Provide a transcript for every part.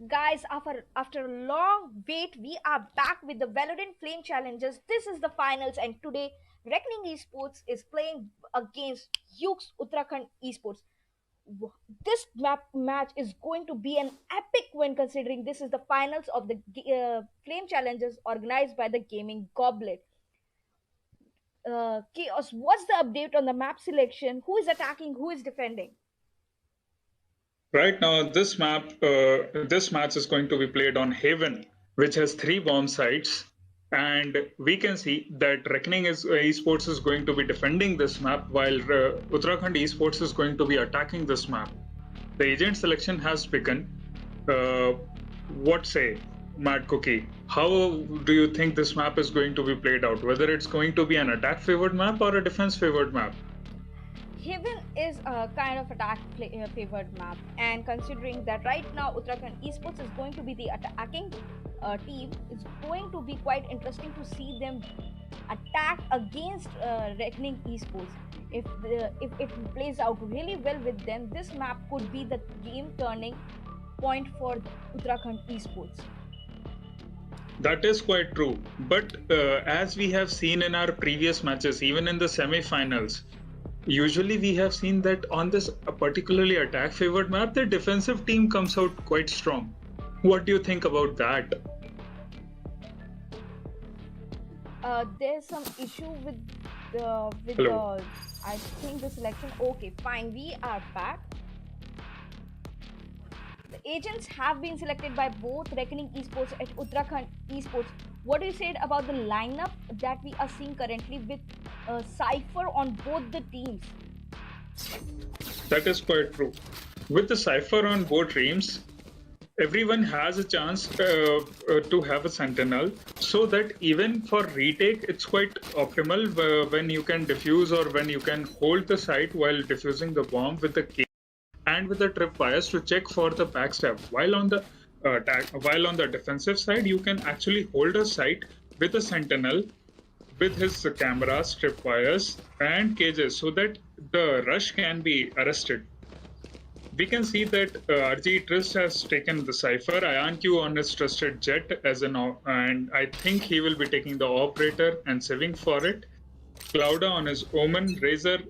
Guys, after a long wait, we are back with the Valorant Flame Challenges. This is the finals, and today Reckoning Esports is playing against Yuke's Uttarakhand Esports. This match is going to be an epic win, considering this is the finals of the Flame Challenges organized by the gaming Goblet. Chaos, what's the update on the map selection? Who is attacking? Who is defending? Right now, this match is going to be played on Haven, which has three bomb sites, and we can see that Reckoning Esports is going to be defending this map, while Uttarakhand Esports is going to be attacking this map. The agent selection has begun. Uh, what say, MadCoOkie? How do you think this map is going to be played out? Whether it's going to be an attack favored map or a defense favored map? Heaven is a kind of favored map, and considering that right now Uttarakhand Esports is going to be the attacking team, it's going to be quite interesting to see them attack against Reckoning Esports. If it plays out really well with them, this map could be the game turning point for Uttarakhand Esports. That is quite true. But as we have seen in our previous matches, even in the semi-finals, usually we have seen that on this particularly attack favored map, the defensive team comes out quite strong. What do you think about that? There's some issue with Hello. I think the selection. Okay, fine, we are back. The agents have been selected by both Reckoning Esports and Uttarakhand Esports. What do you say about the lineup that we are seeing currently with Cypher on both the teams? That is quite true. With the cipher on both teams, everyone has a chance to have a sentinel, so that even for retake it's quite optimal when you can defuse or when you can hold the site while defusing the bomb with the key and with the tripwires to check for the backstab. While on the defensive side, you can actually hold a site with a sentinel with his cameras, tripwires, and cages, so that the rush can be arrested. We can see that RG Trist has taken the cipher, IonQ on his trusted jet and I think he will be taking the operator and saving for it. Clouda on his Omen, Razor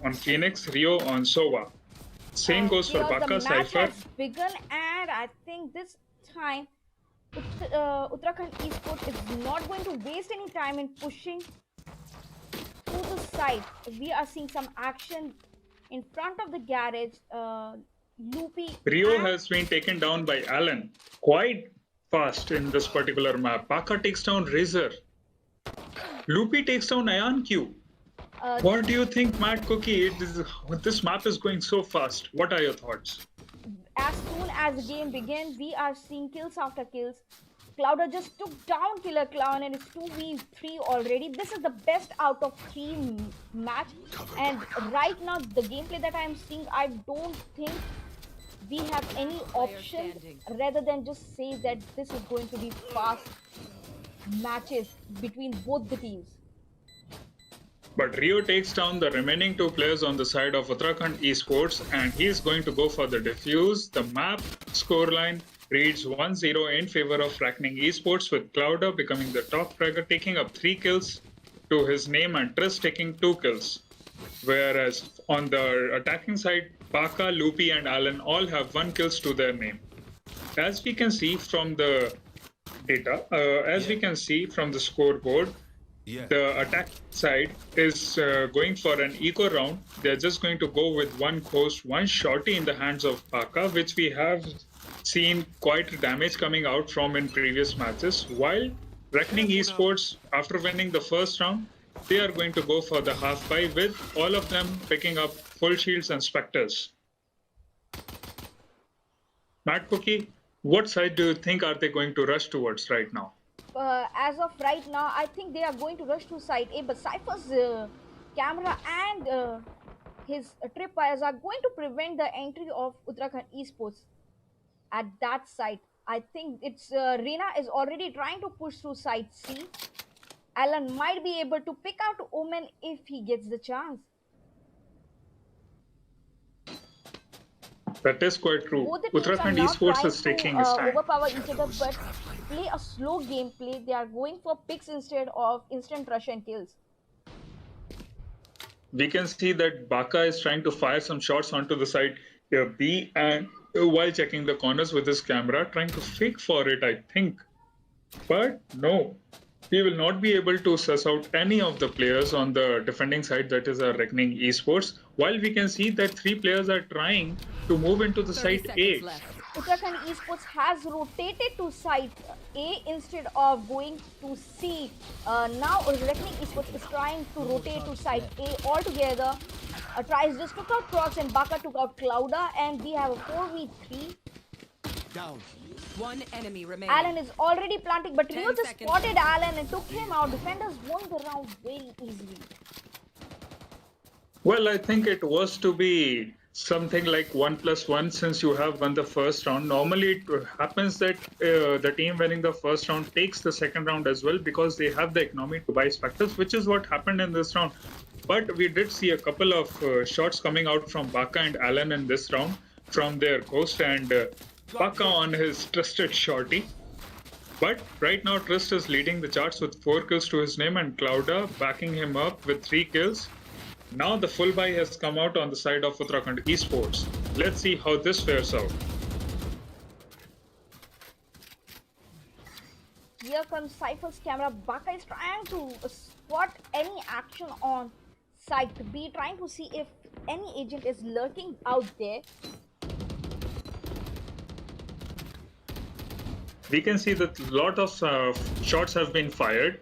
on Phoenix, Rio on Sova. Same goes for Baka, the match Cypher. has begun, and I think this time Uttarakhand Esports is not going to waste any time in pushing to the side. We are seeing some action in front of the garage. Loopy. Rio has been taken down by Alan quite fast in this particular map. Baka takes down Razor. Loopy takes down IonQ. What do you think, MadCoOkie? This map is going so fast. What are your thoughts? As soon as the game begins, we are seeing kills after kills. Clouder just took down Killer Clown and it's 2v3 already. This is the best out of 3 match. And right now, the gameplay that I am seeing, I don't think we have any option rather than just say that this is going to be fast matches between both the teams. But Rio takes down the remaining two players on the side of Uttarakhand Esports, and he is going to go for the defuse. The map scoreline reads 1-0 in favor of Reckoning Esports, with Clouder becoming the top fragger, taking up 3 kills to his name, and Triss taking 2 kills. Whereas on the attacking side, Baka, Loopy, and Alan all have 1 kills to their name. As we can see from the data, we can see from the scoreboard, the attack side is going for an eco round. They're just going to go with 1 ghost, 1 shorty in the hands of Baka, which we have seen quite damage coming out from in previous matches. While Reckoning Esports, after winning the first round, they are going to go for the half-buy, with all of them picking up full shields and specters. MadCoOkie, what side do you think are they going to rush towards right now? As of right now, I think they are going to rush to side A, but Cypher's camera and his tripwires are going to prevent the entry of Uttarakhand Esports at that site. I think it's Reena is already trying to push through side C. Alan might be able to pick out Omen if he gets the chance. That is quite true. Both the teams are Uttarakhand now Esports trying is to taking his time. overpower each other, but play a slow gameplay. They are going for picks instead of instant rush and kills. We can see that Baka is trying to fire some shots onto the side B, and while checking the corners with his camera, trying to fake for it, I think. But no, he will not be able to suss out any of the players on the defending side, that is Reckoning Esports. While we can see that 3 players are trying to move into the side A. Uttarakhand Esports has rotated to side A instead of going to C. Now Reckoning Esports is trying to rotate to side A altogether. Tries just took out Crocs and Baka took out Clouda, and we have a 4v3. Down. One enemy remaining. Alan is already planting, but Rio 10 just seconds. spotted Alan and took him out. Defenders won the round very easily. Well, I think it was to be something like 1+1 since you have won the first round. Normally, it happens that the team winning the first round takes the second round as well because they have the economy to buy factors, which is what happened in this round. But we did see a couple of shots coming out from Baka and Alan in this round from their coast, and Baka on his trusted shorty. But right now, Trist is leading the charts with 4 kills to his name, and Clouda backing him up with 3 kills. Now the full buy has come out on the side of Uttarakhand Esports. Let's see how this fares out. Here comes Cypher's camera. Baka is trying to spot any action on site B, trying to see if any agent is lurking out there. We can see that a lot of shots have been fired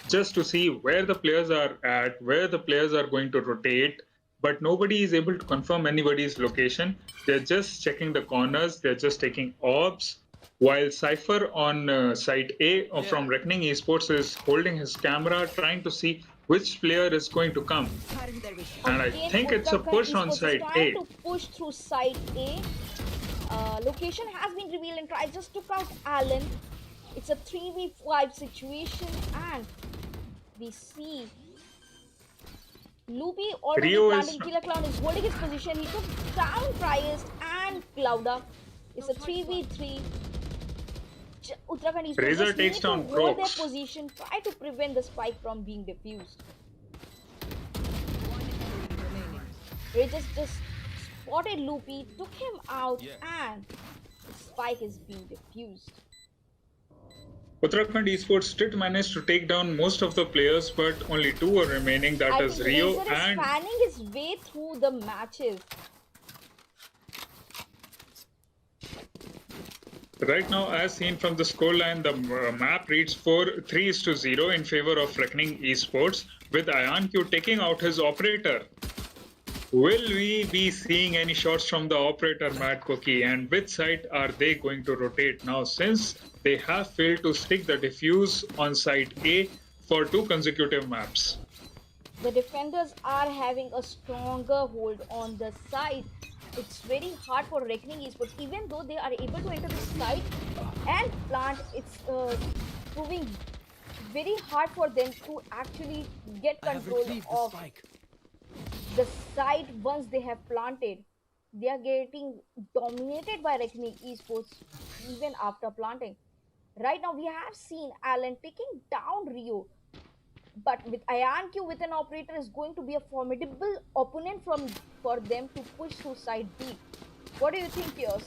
just to see where the players are at, where the players are going to rotate, but nobody is able to confirm anybody's location. They're just checking the corners, they're just taking orbs, while Cypher on site A from Reckoning Esports is holding his camera, trying to see which player is going to come. And I think it's a push on site A. To push through site A. Location has been revealed and Try just took out Alan. It's a 3v5 situation, and we see Loopy already Rio planting. Killer Clown is holding his position. He took down Triest and Clouda. It's a 3v3. Uttarakhand Esports Razor just takes need to down hold their Crocs. position, try to prevent the spike from being defused. Razor just spotted Loopy, took him out, and the spike is being defused. Uttarakhand Esports did manage to take down most of the players, but only 2 are remaining. That I is think Rio Razor and is fanning his way through the matches. right now, as seen from the scoreline, the map reads 3-0 in favor of Reckoning Esports, with IonQ taking out his operator. Will we be seeing any shots from the operator, MadCoOkie, and which side are they going to rotate now, since they have failed to stick the defuse on side A for 2 consecutive maps? The defenders are having a stronger hold on the side. It's very hard for Reckoning Esports, even though they are able to enter the site and plant. It's proving very hard for them to actually get control of the site once they have planted. They are getting dominated by Reckoning Esports even after planting. Right now, we have seen Alan taking down Rio. But with IonQ with an operator is going to be a formidable opponent for them to push through side B. What do you think, Chaoz?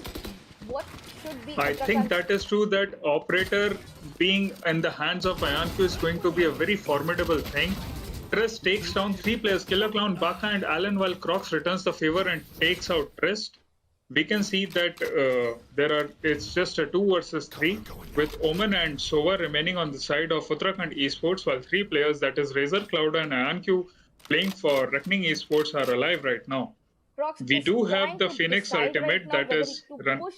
What should be? I think that is true, that operator being in the hands of IonQ is going to be a very formidable thing. Trist takes down 3 players, Killer Clown, Baka and Alan, while Crocs returns the favor and takes out Trist. We can see that it's just a 2 versus 3 with Omen and Sova remaining on the side of Uttarakhand Esports, while 3 players, that is Razor, Cloud and IonQ, playing for Reckoning Esports, are alive right now. Crocs We is do trying have the to Phoenix decide ultimate right now that whether is to run. push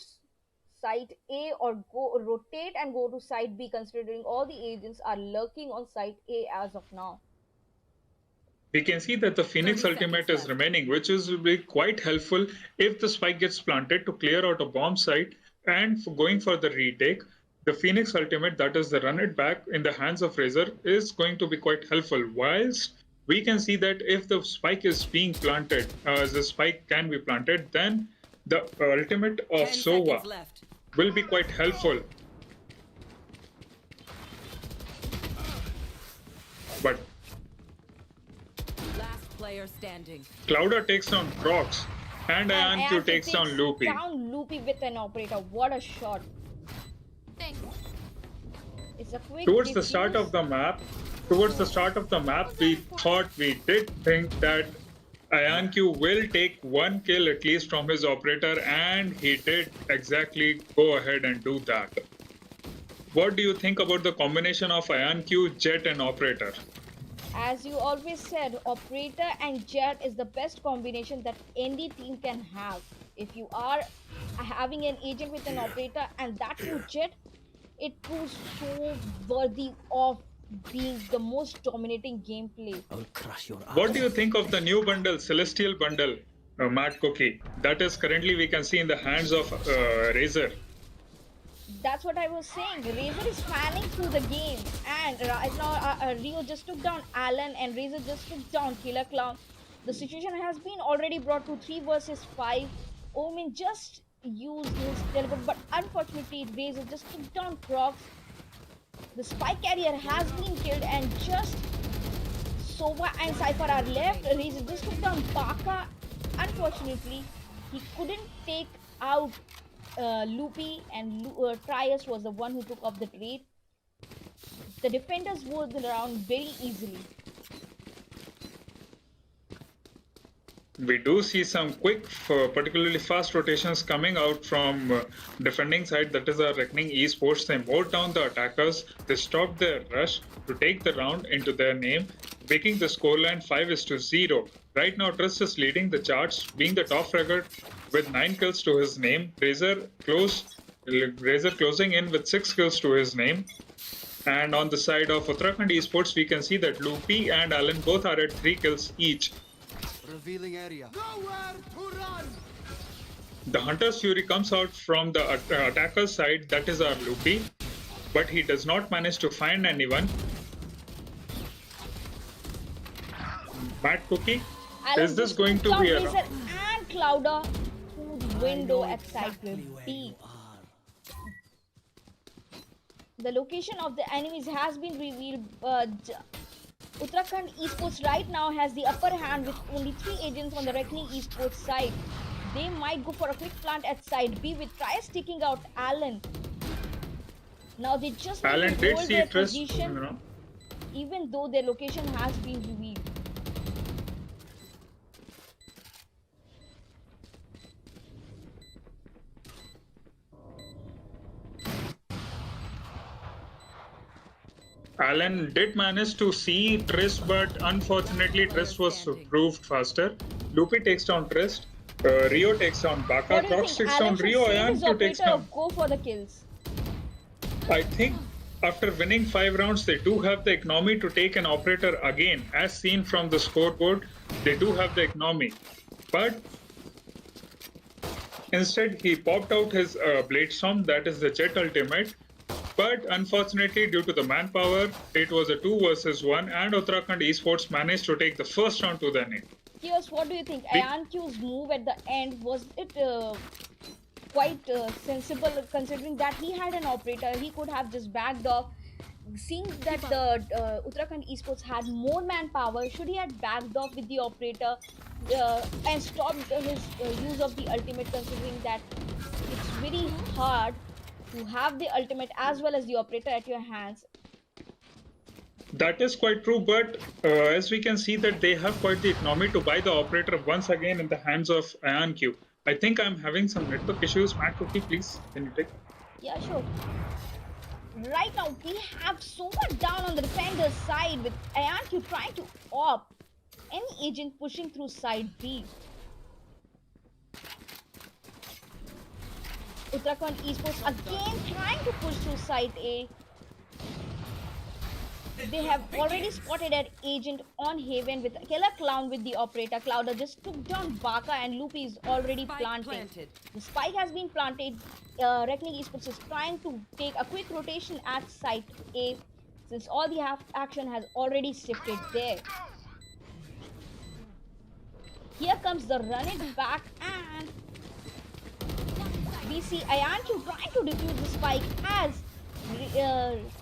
site A or go rotate and go to site B, considering all the agents are lurking on site A as of now. We can see that the Phoenix 30 ultimate seconds is left. remaining, which is will be quite helpful if the spike gets planted to clear out a bomb site, and for going for the retake. The Phoenix ultimate, that is the run it back in the hands of Razor, is going to be quite helpful. Whilst we can see that if the spike is being planted, the spike can be planted, then The ultimate of 10 Sova seconds left. will be quite helpful. But Last player standing. Clouder takes down Crocs and And ACExQUAD takes down Loopy. Down Loopy with an operator. What a shot. It's a quick Towards the defuse. start of the map, we did think that ACExQUAD will take one kill at least from his operator, and he did exactly go ahead and do that. What do you think about the combination of ACExQUAD, Jet, and operator? As you always said, operator and jet is the best combination that any team can have. If you are having an agent with an operator and that too jet, it proves so worthy of being the most dominating gameplay. I'll crush your What do you think of the new bundle, Celestial Bundle, MadCoOkie? That is currently we can see in the hands of Razer. That's what I was saying. Razer is fanning through the game, and right now Rio just took down Alan, and Razer just took down Killer Clown. The situation has been already brought to 3 versus 5. Omen just used his teleport, but unfortunately Razer just took down Crocs. The spike carrier has been killed, and just Sova and Cypher are left. Razer just took down Baka. Unfortunately, he couldn't take out Loopy, and Trias was the one who took up the trade. The defenders moved around very easily. We do see some quick, particularly fast rotations coming out from defending side, that is our Reckoning Esports. They mowed down the attackers, they stopped their rush to take the round into their name, making the scoreline 5-0. Right now, Trist is leading the charts, being the top record with 9 kills to his name. Razer closing in with 6 kills to his name. And on the side of Uttarakhand Esports, we can see that Loopy and Alan both are at 3 kills each. revealing area. Nowhere to run! The Hunter's Fury comes out from the attacker's side, that is our Loopy, but he does not manage to find anyone. MadCoOkie, is this going to be a... Razer and Clouder through the window at side B. The location of the enemies has been revealed. Uttarakhand Esports right now has the upper hand with only 3 agents on the Reckoning Esports side. They might go for a quick plant at side B with Trias taking out Alan. Now they just need Alan to did hold see their Trist, position, even though their location has been revealed. Alan did manage to see Trist, but unfortunately Trist was proved faster. Loopy takes down Trist. Rio takes down Baka. What do you Crocs think? takes Alan down should Rio. save And his ACExQUAD takes operator or down. go for the kills? I think after winning 5 rounds, they do have the economy to take an operator again. As seen from the scoreboard, they do have the economy. But instead, he popped out his Blade Storm, that is the Jet ultimate. But unfortunately, due to the manpower, it was a 2 versus 1, and Uttarakhand Esports managed to take the first round to their name. Chaoz, what do you think? ACExQUAD's move at the end, was it quite sensible, considering that he had an operator? He could have just backed off. Seeing that the Uttarakhand Esports had more manpower, should he have backed off with the operator and stopped his use of the ultimate, considering that it's very hard to have the ultimate as well as the operator at your hands? That is quite true, but as we can see that they have quite the economy to buy the operator once again in the hands of ACExQUAD. I think I'm having some network issues. MadCoOkie, please, can you take? Yeah, sure. Right now, we have so much down on the defender's side with ACExQUAD trying to opt any agent pushing through side B. Uttarakhand Esports again trying to push through side A. They have already spotted an agent on Haven with Killer Clown with the operator. Clouder just took down Baka, and Loopy is already planted. The spike has been planted. Reckoning Esports is trying to take a quick rotation at site A, since all the action has already shifted there. Here comes the run it back, and We see Ayantu trying to defuse the spike as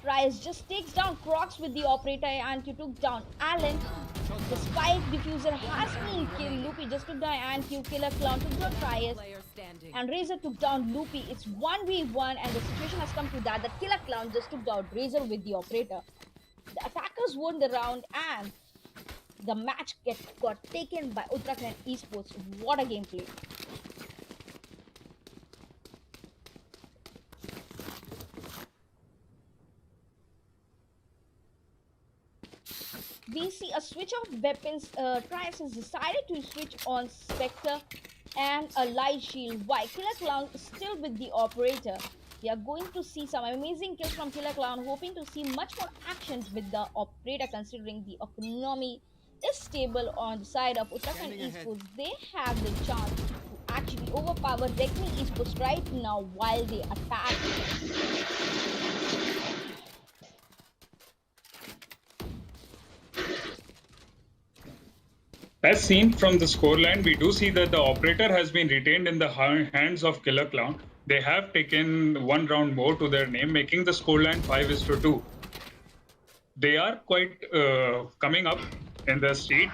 Rice just takes down Crocs with the operator. Ayantu took down Alan. The spike diffuser has been killed. Loopy just took down Ayantu. Killer Clown took down Rice. Player standing. And Razor took down Loopy. It's 1v1 and the situation has come to that. The Killer Clown just took down Razor with the operator. The attackers won the round and the match got taken by Uttarakhand Esports. What a gameplay. We see a switch of weapons. Trias has decided to switch on Spectre and a light shield. Why? Killer Clown is still with the operator. We are going to see some amazing kills from Killer Clown, hoping to see much more actions with the operator considering the economy is stable on the side of Uttarakhand Esports. They have the chance to actually overpower Reckoning Esports right now while they attack. As seen from the scoreline, we do see that the operator has been retained in the hands of Killer Clown. They have taken one round more to their name, making the scoreline 5-2. They are quite coming up in the street.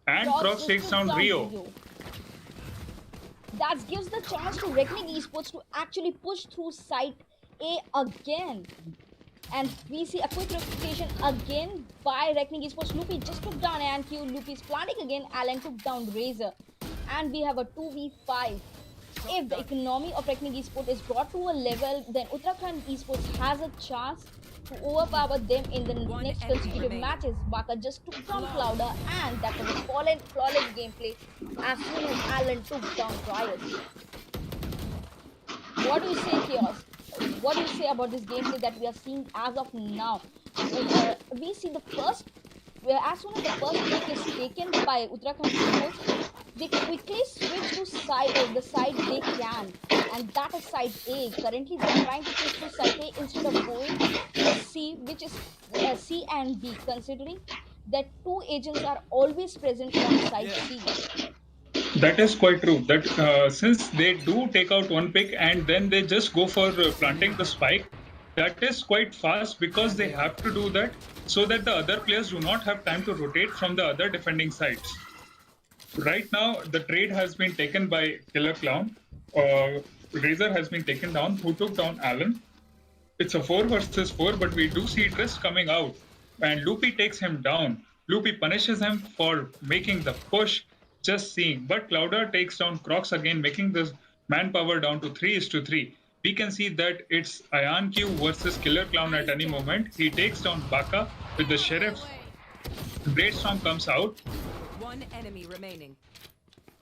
And Crocs takes down Rio. That gives the chance to Reckoning Esports to actually push through Site A again. And we see a quick reputation again by Reckoning Esports. Loopy just took down ANQ. Loopy's planting again. Alan took down Razor. And we have a 2v5. If the economy of Reckoning Esports is brought to a level, then Uttarakhand Esports has a chance to overpower them in the next consecutive matches. Baka just took down Clouder, and that was a flawless gameplay as soon as Alan took down Riot. What do you say, Chaoz? What do you say about this gameplay that we are seeing as of now? We see the first, as soon as the first pick is taken by Uttarakhand Esports, they quickly switch to the side they can, and that is side A. Currently, they are trying to push to side A instead of going to C, which is C and B, considering that two agents are always present on side C. That is quite true. That since they do take out one pick and then they just go for planting the spike, that is quite fast because they have to do that so that the other players do not have time to rotate from the other defending sides. Right now, the trade has been taken by Killer Clown. Razor has been taken down, who took down Alan. It's a 4 versus 4, but we do see Trist coming out. And Loopy takes him down. Loopy punishes him for making the push, just seeing. But Clouder takes down Crocs again, making the manpower down to 3-3. We can see that it's IonQ versus Killer Clown at any moment. He takes down Baka with the Sheriff. Bladestorm comes out. One enemy remaining.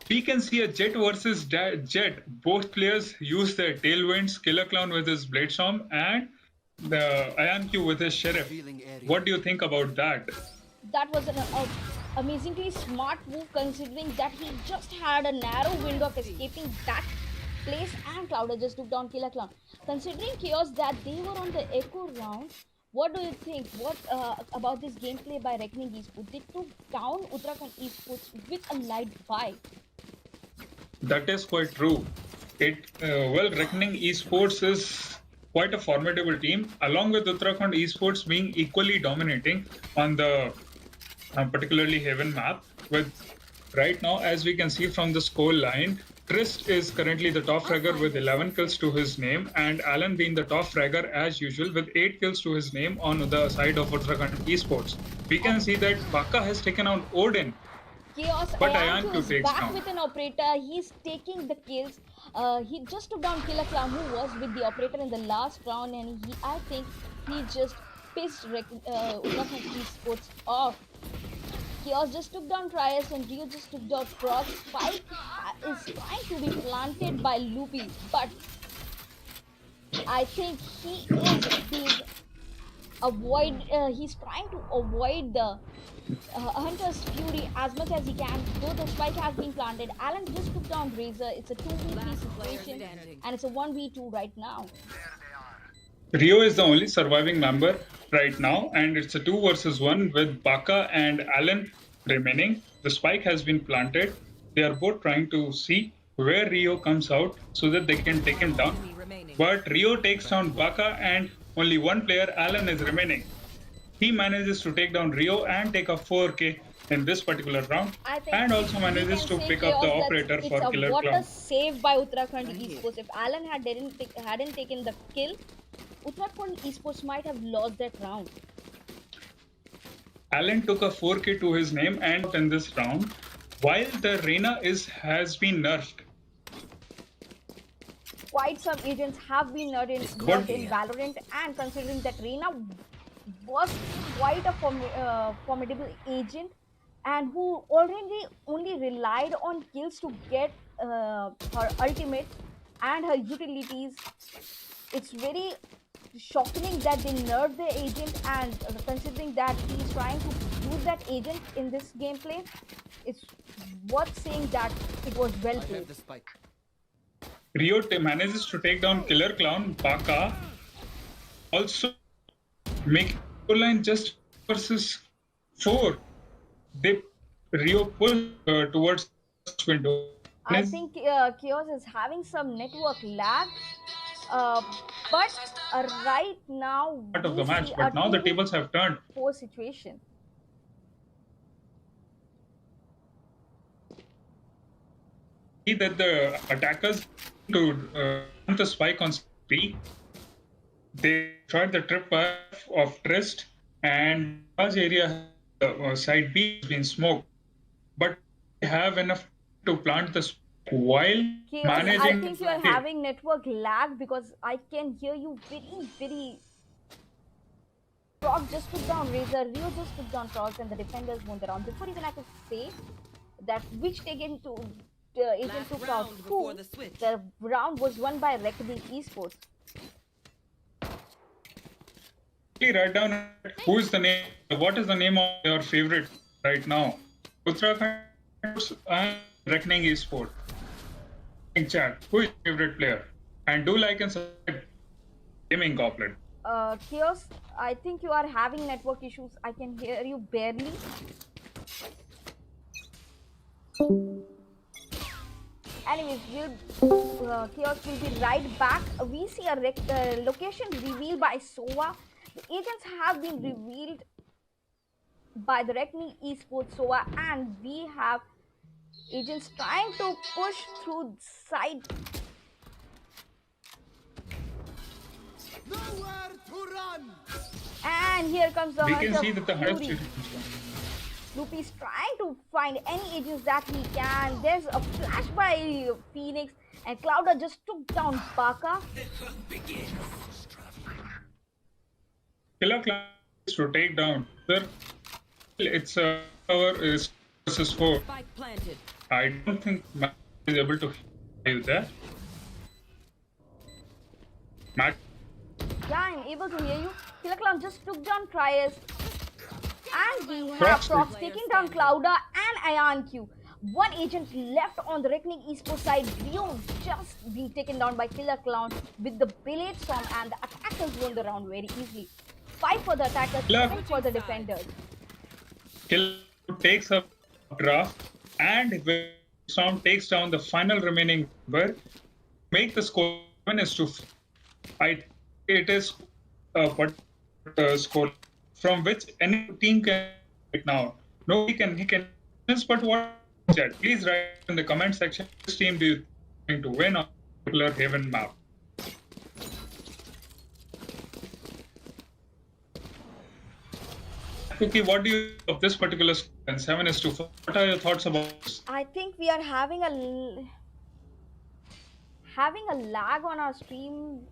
We can see a Jet versus Jet. Both players use their tailwinds. Killer Clown with his Bladestorm and the IonQ with his Sheriff. What do you think about that? That was an amazingly smart move considering that he just had a narrow window of escaping that place, and Clouder just took down Killer Clown. Considering Chaoz that they were on the echo round, what do you think? What about this gameplay by Reckoning Esports? They took down Uttarakhand Esports with a light buy. That is quite true. Reckoning Esports is quite a formidable team, along with Uttarakhand Esports being equally dominating on the particularly Haven map. With right now, as we can see from the score line, Trist is currently the top fragger with 11 kills to his name, and Alan being the top fragger as usual with 8 kills to his name on the side of Uttarakhand Esports. We can see that Baka has taken out Odin. Chaoz, But Ayantu is takes back down. with an operator. He's taking the kills. He just took down Killer Clown, who was with the operator in the last round, and I think he just pissed Uttarakhand Esports off. Chaoz just took down Trias and Rio just took down Cross. Spike is trying to be planted by Loopy, but I think he is being he's trying to avoid the Hunter's Fury as much as he can, though the spike has been planted. Alan just took down Razor. It's a 2v3 situation and it's a 1v2 right now. Rio is the only surviving member right now, and it's a 2 versus 1 with Baka and Alan remaining. The spike has been planted. They are both trying to see where Rio comes out so that they can take him down. Enemy remaining. But Rio takes down Baka and only one player, Alan, is remaining. He manages to take down Rio and take a 4K in this particular round, I think and also we manages can to say, pick up the Chaoz, that operator it's for a Killer water Clown. save by Uttarakhand Esports. If Alan hadn't taken the kill, Uttarakhand Esports might have lost that round. Alan took a 4K to his name and in this round, while the Reina has been nerfed. Quite some agents have been nerfed in Valorant, and considering that Reina was quite a formidable agent and who already only relied on kills to get her ultimate and her utilities, it's very shocking that they nerfed the agent, and considering that he's trying to use that agent in this gameplay, it's worth saying that it was well I played. have the spike. Rio manages to take down Killer Clown, Baka, also making line just versus 4. Rio pull towards window. I think Chaoz is having some network lag, but right now Part of the we match, see a but now the tables have turned. 2v4 situation. See that the attackers to plant the spike on B. They tried the trip of Trist, and large area side B has been smoked, but they have enough to plant the spike while Chaoz, managing. I think you are having network lag because I can hear you very. Frog just took down Razor, Rio just took down Frog, and the defenders won the round. Before even I could say that which taken to agent Last took out round before who, the switch. the round was won by ACExQUAD Esports. Write down who is the name. What is the name of your favorite right now? Uttarakhand and Reckoning Esports. In chat, who is your favorite player? And do like and subscribe. Gaming Goblet. Chaos, I think you are having network issues. I can hear you barely. Anyways, Chaos will be right back. We see a location revealed by SOA. The agents have been revealed by the Reckoning Esports SOA, and we have agents trying to push through side. Nowhere to run! And here comes the We hunter can see that the Fury. highest. Loopy's trying to find any agents that he can. There's a flash by Phoenix, and Clouder just took down Baka. Killer Clown is to take down. Sir, it's our is versus 4. Spike planted. I don't think Matt is able to do that. Matt, Yeah, I'm able to hear you. Killer Clown just took down Trias. And we have Prox. Prox taking down Clouder and IonQ. One agent left on the Reckoning Esports side. Rio just being taken down by Killer Clown with the Blade Storm, and the attackers won the round very easily. 5 for the attackers, 7 for the defenders. Killer takes a draft, and when Storm takes down the final remaining member, make the score 7 is to 5. It is a score from which any team can right now. Nobody can but what chat. Please write in the comment section which team do you think to win on particular Haven map. Cookie, what do you think of this particular score? And 7 is to 4. What are your thoughts about this? I think we are having a lag on our stream.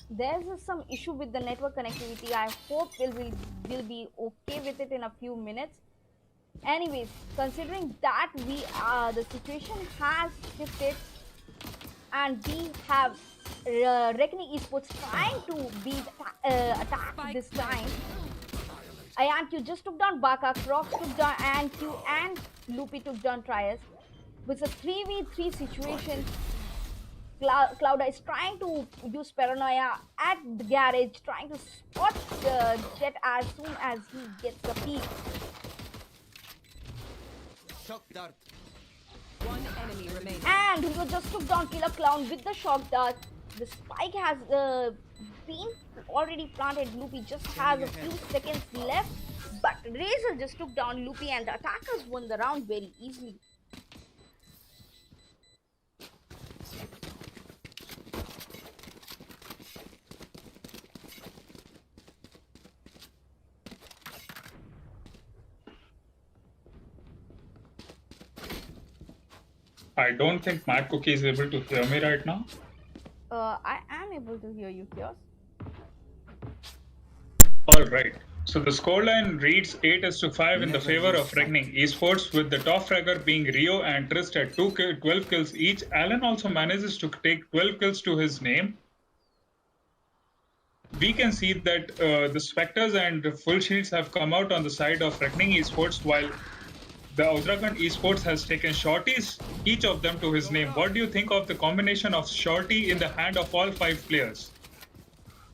There's some issue with the network connectivity. I hope we'll be okay with it in a few minutes. Anyways, considering that the situation has shifted, and we have Reckoning Esports trying to be attacked this time. IonQ just took down Baka, Crocs took down IonQ, and Loopy took down Trias. With a 3v3 situation, Clouda is trying to use Paranoia at the garage, trying to spot the Jet as soon as he gets the peek. Shock dart. One enemy remaining. And Rio just took down Killer Clown with the shock dart. The spike has been already planted. Loopy just has a few seconds left. But Razor just took down Loopy and the attackers won the round very easily. I don't think MadCoOkie is able to hear me right now. I am able to hear you, Chaoz. Alright, so the scoreline reads 8-5 in the favor of Reckoning Esports, with the top fragger being Rio and Trist at 12 kills each. Alan also manages to take 12 kills to his name. We can see that the Spectres and Full Shields have come out on the side of Reckoning Esports, while the Uttarakhand Esports has taken shorties, each of them to his name. What do you think of the combination of shorty in the hand of all 5 players?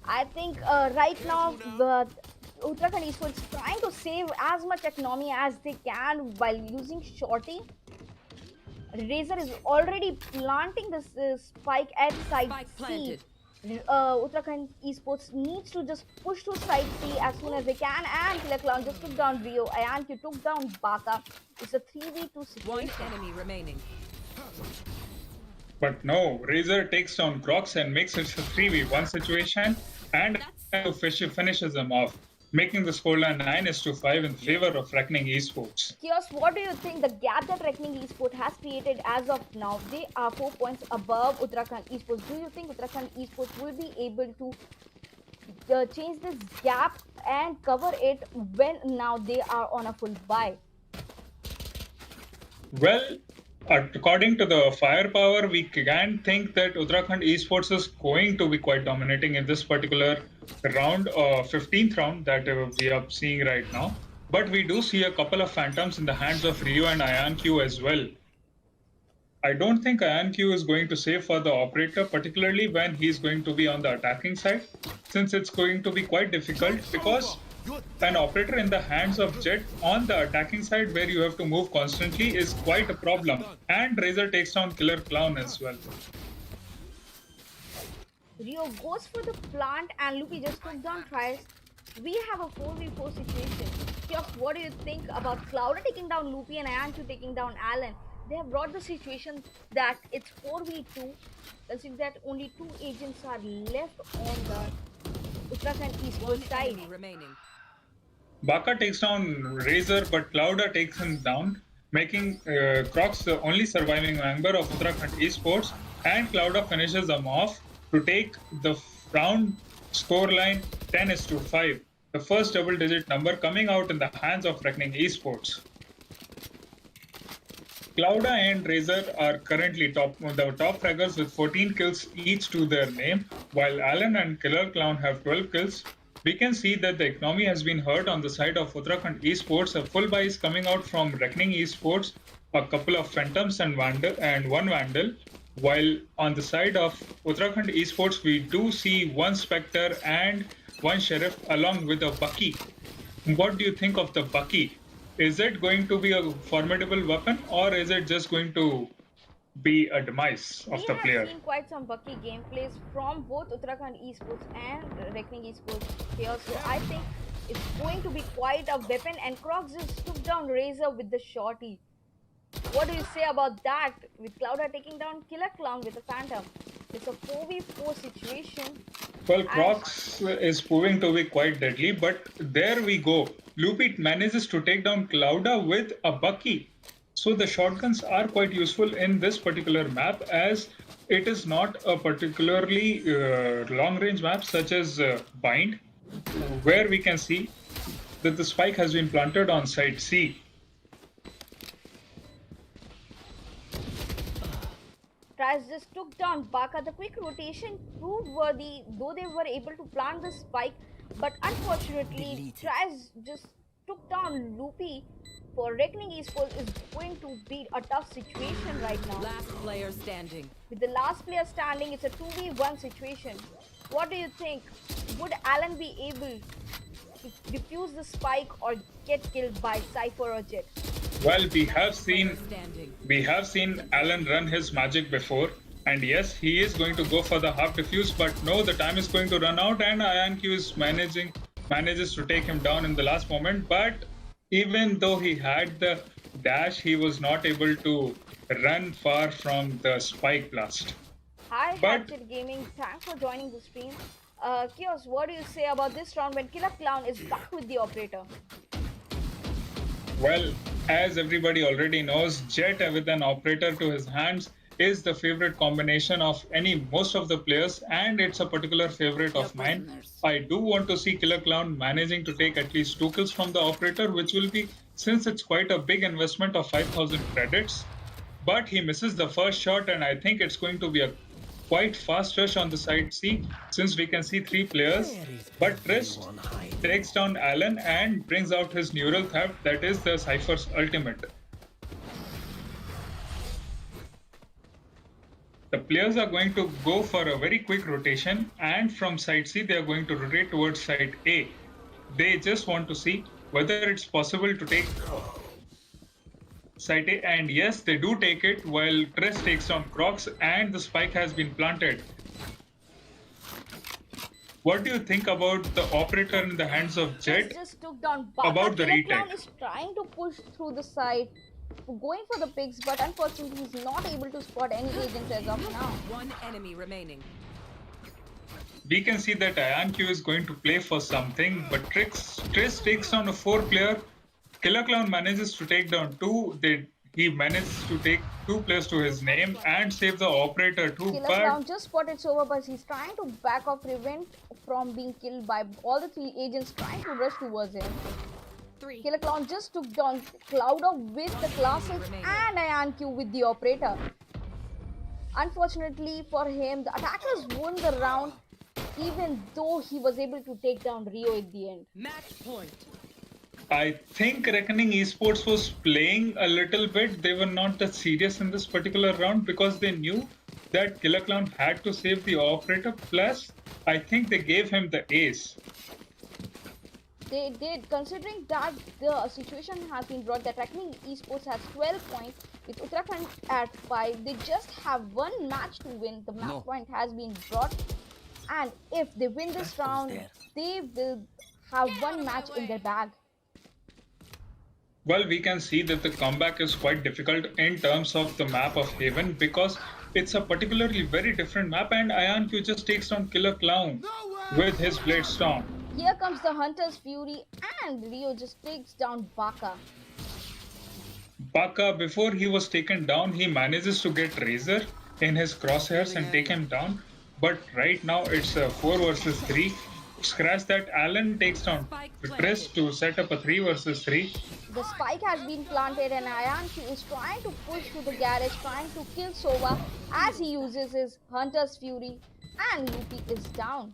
I think right now the Uttarakhand Esports is trying to save as much economy as they can while using shorty. Razor is already planting this spike at side Spike C. planted. Uttarakhand Esports needs to just push to side C as soon as they can, and Killer Clown just took down Rio. Ayanku took down Baka. It's a 3v2 situation. One enemy remaining. But no, Razor takes down Crocs and makes it a 3v1 situation, and finishes them off, making the scoreline 9-5 in favor of Reckoning Esports. Chaos, what do you think the gap that Reckoning Esports has created as of now? They are 4 points above Uttarakhand Esports. Do you think Uttarakhand Esports will be able to change this gap and cover it when now they are on a full buy? Well, according to the firepower, we can think that Uttarakhand Esports is going to be quite dominating in this particular round, 15th round that we are seeing right now. But we do see a couple of phantoms in the hands of Rio and Ayanku as well. I don't think Ayanku is going to save for the operator, particularly when he's going to be on the attacking side, since it's going to be quite difficult because an operator in the hands of Jet on the attacking side where you have to move constantly is quite a problem. And Razor takes down Killer Clown as well. Rio goes for the plant and Lupi just took down tries. We have a 4v4 situation. Chaos, what do you think about Clouder taking down Lupi and Ayanku taking down Alan? They have brought the situation that it's 4v2, considering that only 2 agents are left on the Uttarakhand Esports side. Enemy remaining. Baka takes down Razor, but Clouder takes him down, making Crocs the only surviving member of Uttarakhand Esports, and Clouder finishes them off to take the round scoreline 10-5, the first double-digit number coming out in the hands of Reckoning Esports. Clouda and Razor are currently the top fraggers with 14 kills each to their name, while Alan and Killer Clown have 12 kills. We can see that the economy has been hurt on the side of Uttarakhand Esports. A full buy is coming out from Reckoning Esports, a couple of Phantoms and one Vandal. While on the side of Uttarakhand Esports, we do see one Spectre and one Sheriff along with a Bucky. What do you think of the Bucky? Is it going to be a formidable weapon, or is it just going to be a demise of the player? We have seen quite some Bucky gameplays from both Uttarakhand Esports and Reckoning Esports here, so I think it's going to be quite a weapon, and Crocs just took down Razor with the shorty. What do you say about that, with Clouda taking down Killer Clown with a Phantom? It's a 4v4 situation. Well, Crocs is proving to be quite deadly, but there we go. Lupit manages to take down Clouda with a Bucky. So the shotguns are quite useful in this particular map, as it is not a particularly long-range map such as Bind, where we can see that the spike has been planted on side C. Traz just took down Baka. The quick rotation proved worthy, though they were able to plant the spike, but unfortunately Traz just took down Loopy. For Reckoning Esports is going to be a tough situation right now. Last player standing. With the last player standing, it's a 2v1 situation. What do you think? Would Alan be able to defuse the spike or get killed by Cypher or Jet? Well, Player standing. we have seen Alan run his magic before, and yes, he is going to go for the half defuse, but no, the time is going to run out, and IonQ is manages to take him down in the last moment. But even though he had the dash, he was not able to run far from the spike blast. Hi, But Hatchet Gaming. Thanks for joining the stream. Chaos, what do you say about this round when Killer Clown is back with the operator? well, as everybody already knows, Jet with an operator to his hands is the favorite combination of most of the players, and it's a particular favorite Your of mine. prisoners. I do want to see Killer Clown managing to take at least 2 kills from the operator, which will be, since it's quite a big investment of 5,000 credits. But he misses the first shot, and I think it's going to be a quite fast rush on the side C, since we can see 3 players. But Trist takes down Alan and brings out his neural theft, that is the Cypher's ultimate. The players are going to go for a very quick rotation, and from side C, they are going to rotate towards side A. They just want to see whether it's possible to take side A, and yes, they do take it while Tress takes down Crocs, and the spike has been planted. What do you think about the operator in the hands of Jet? Just took down Baka. About the Killer Clown retake. is trying to push through the side, going for the picks, but unfortunately he's not able to spot any agents as of now. One enemy remaining. We can see that IonQ is going to play for something, but Triss takes down a 4-player. Killer Clown manages to take down 2. He manages to take 2 players to his name and save the operator too. Killer But Clown just spotted Sova, but he's trying to back off, prevent from being killed by all the 3 agents trying to rush towards him. Killer Clown just took down Clouder with the classics and IonQ with the operator. Unfortunately for him, the attackers won the round, even though he was able to take down Rio at the end. Match point. I think Reckoning Esports was playing a little bit. They were not that serious in this particular round because they knew that Killer Clown had to save the operator. Plus, I think they gave him the ace. They did, considering that the situation has been brought that Reckoning Esports has 12 points with Uttarakhand at 5. They just have one match to win. The match point has been brought, and if they win this round, they will have one match in their bag. Well, we can see that the comeback is quite difficult in terms of the map of Haven because it's a particularly very different map, and IonQ just takes down Killer Clown with his Blade Storm. Here comes the Hunter's Fury, and Rio just takes down Baka. Baka, before he was taken down, he manages to get Razor in his crosshairs and take him down. But right now it's a 4 versus 3. Scratch that, Alan takes down Triss to set up a 3 versus 3. The spike has been planted, and IonQ is trying to push to the garage, trying to kill Sova as he uses his Hunter's Fury, and Loopy is down.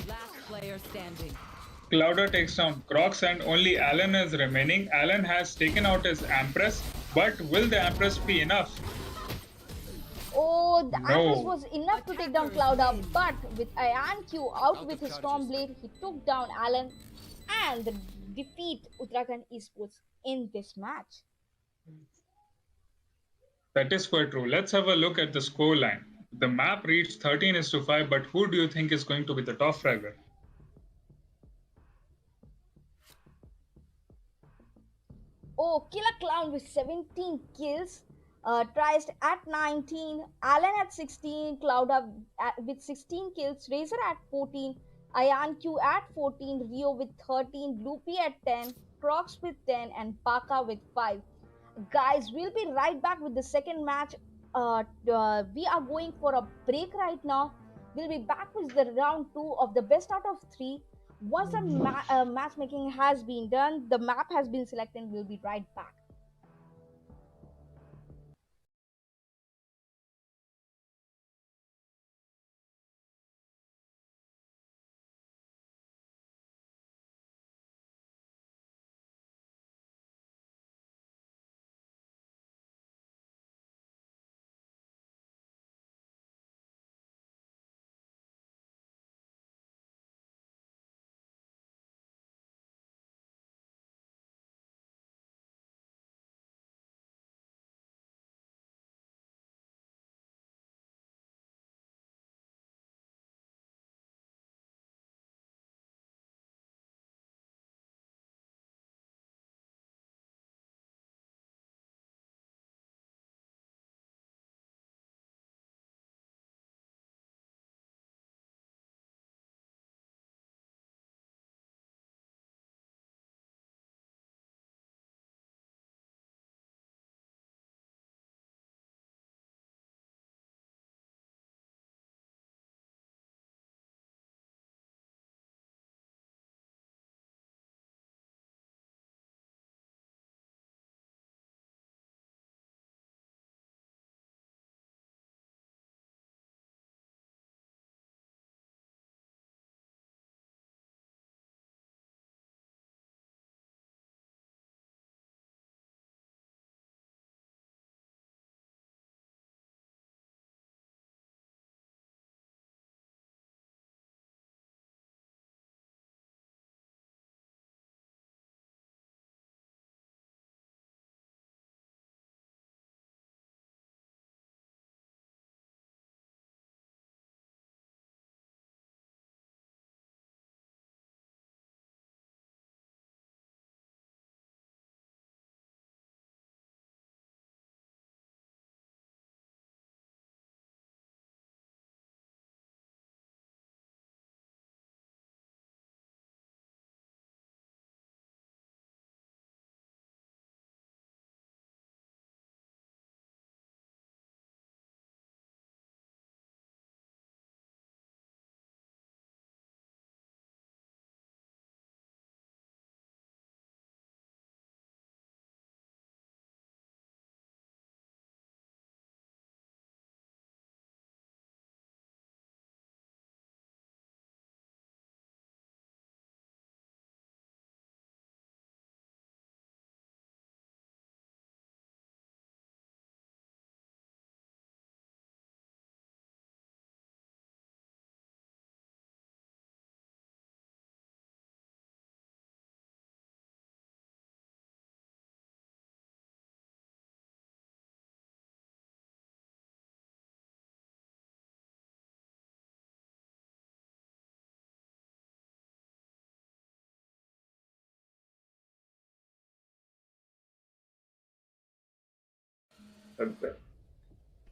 Last player standing. Clouder takes down Crocs, and only Alan is remaining. Alan has taken out his Empress, but will the Empress be enough? Oh, the No. Empress was enough to take down Clouder, but with IonQ out with his Stormblade, he took down Alan and defeat Uttarakhand Esports in this match. That is quite true. Let's have a look at the scoreline. The map reached 13:5, but who do you think is going to be the top fragger? Oh, Killer Clown with 17 kills. Trist at 19, Alan at 16, Clouda with 16 kills, Razor at 14, IonQ at 14, Rio with 13, Loopy at 10, Crocs with 10, and Baka with 5. Guys, we'll be right back with the second match. We are going for a break right now. We'll be back with the round 2 of the best out of 3. Once the matchmaking has been done, the map has been selected, we'll be right back.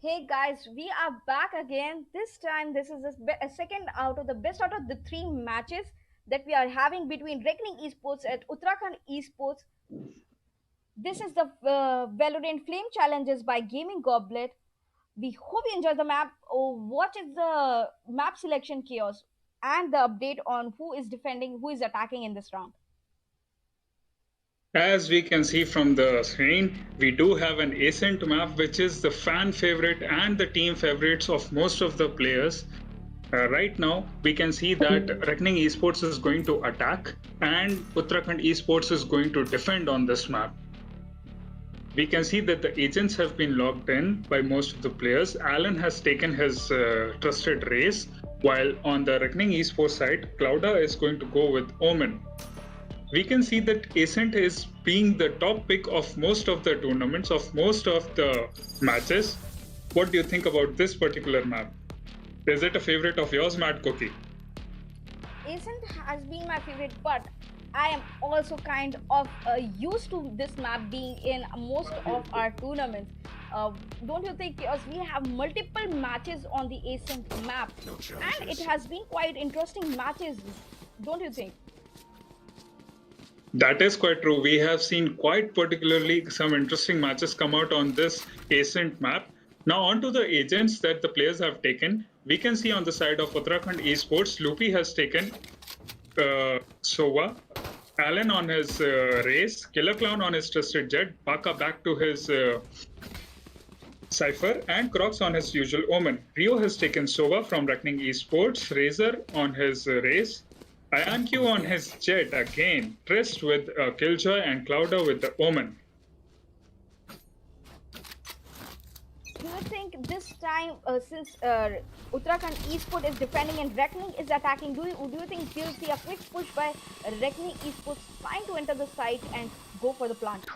Hey guys, we are back again. This time, this is a second out of the best out of the three matches that we are having between Reckoning Esports at Uttarakhand Esports. This is the Valorant Flame Challenges by Gaming Goblet. We hope you enjoy the map. Oh, what is the map selection chaos and the update on who is defending, who is attacking in this round? As we can see from the screen, we do have an ascent map, which is the fan favorite and the team favorites of most of the players. Right now, we can see that Reckoning Esports is going to attack and Uttarakhand Esports is going to defend on this map. We can see that the agents have been logged in by most of the players. Alan has taken his trusted race, while on the Reckoning Esports side, Clouda is going to go with Omen. We can see that Ascent is being the top pick of most of the tournaments, of most of the matches. What do you think about this particular map? Is it a favorite of yours, MadCoOkie? Ascent has been my favorite, but I am also kind of used to this map being in most of our tournaments. Don't you think? Because we have multiple matches on the Ascent map, and it has been quite interesting matches. Don't you think? That is quite true. We have seen quite particularly some interesting matches come out on this Ascent map. Now on to the agents that the players have taken. We can see on the side of Uttarakhand Esports, Loopy has taken Sova, Alan on his race, Killer Clown on his trusted jet, Baka back to his Cypher, and Crocs on his usual Omen. Rio has taken Sova from Reckoning Esports, Razor on his race, IonQ on his jet again, Trist with Killjoy, and Clouda with the Omen. Do you think this time, since Uttarakhand Esports is defending and Reckoning is attacking, do you think we'll see a quick push by Reckoning Esports trying to enter the site and go for the plant?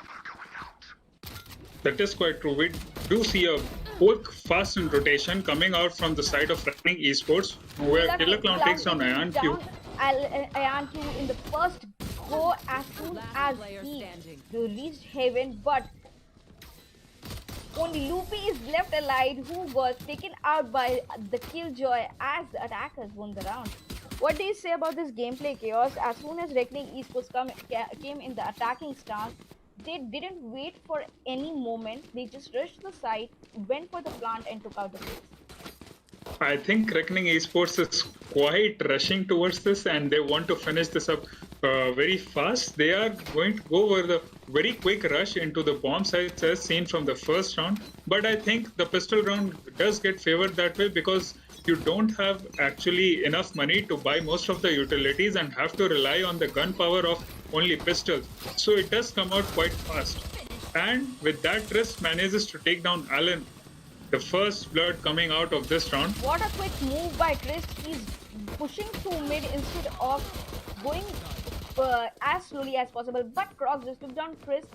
That is quite true. We do see a quick, fast rotation coming out from the side of Reckoning Esports, where Killer Clown takes down IonQ. IonQ in the first go as soon as he reached Haven, but only Loopy is left alive, who was taken out by the Killjoy as the attackers won the round. What do you say about this gameplay chaos? As soon as Reckoning Esports came in the attacking stance, they didn't wait for any moment. They just rushed the site, went for the plant, and took out the base. I think Reckoning Esports is quite rushing towards this, and they want to finish this up very fast. They are going to go over the very quick rush into the bomb sites as seen from the first round. But I think the pistol round does get favored that way, because you don't have actually enough money to buy most of the utilities and have to rely on the gun power of only pistols. So it does come out quite fast. And with that, Trist manages to take down Alan. The first blood coming out of this round. What a quick move by Trist. He's pushing through mid instead of going as slowly as possible. But Crocs just took down Trist.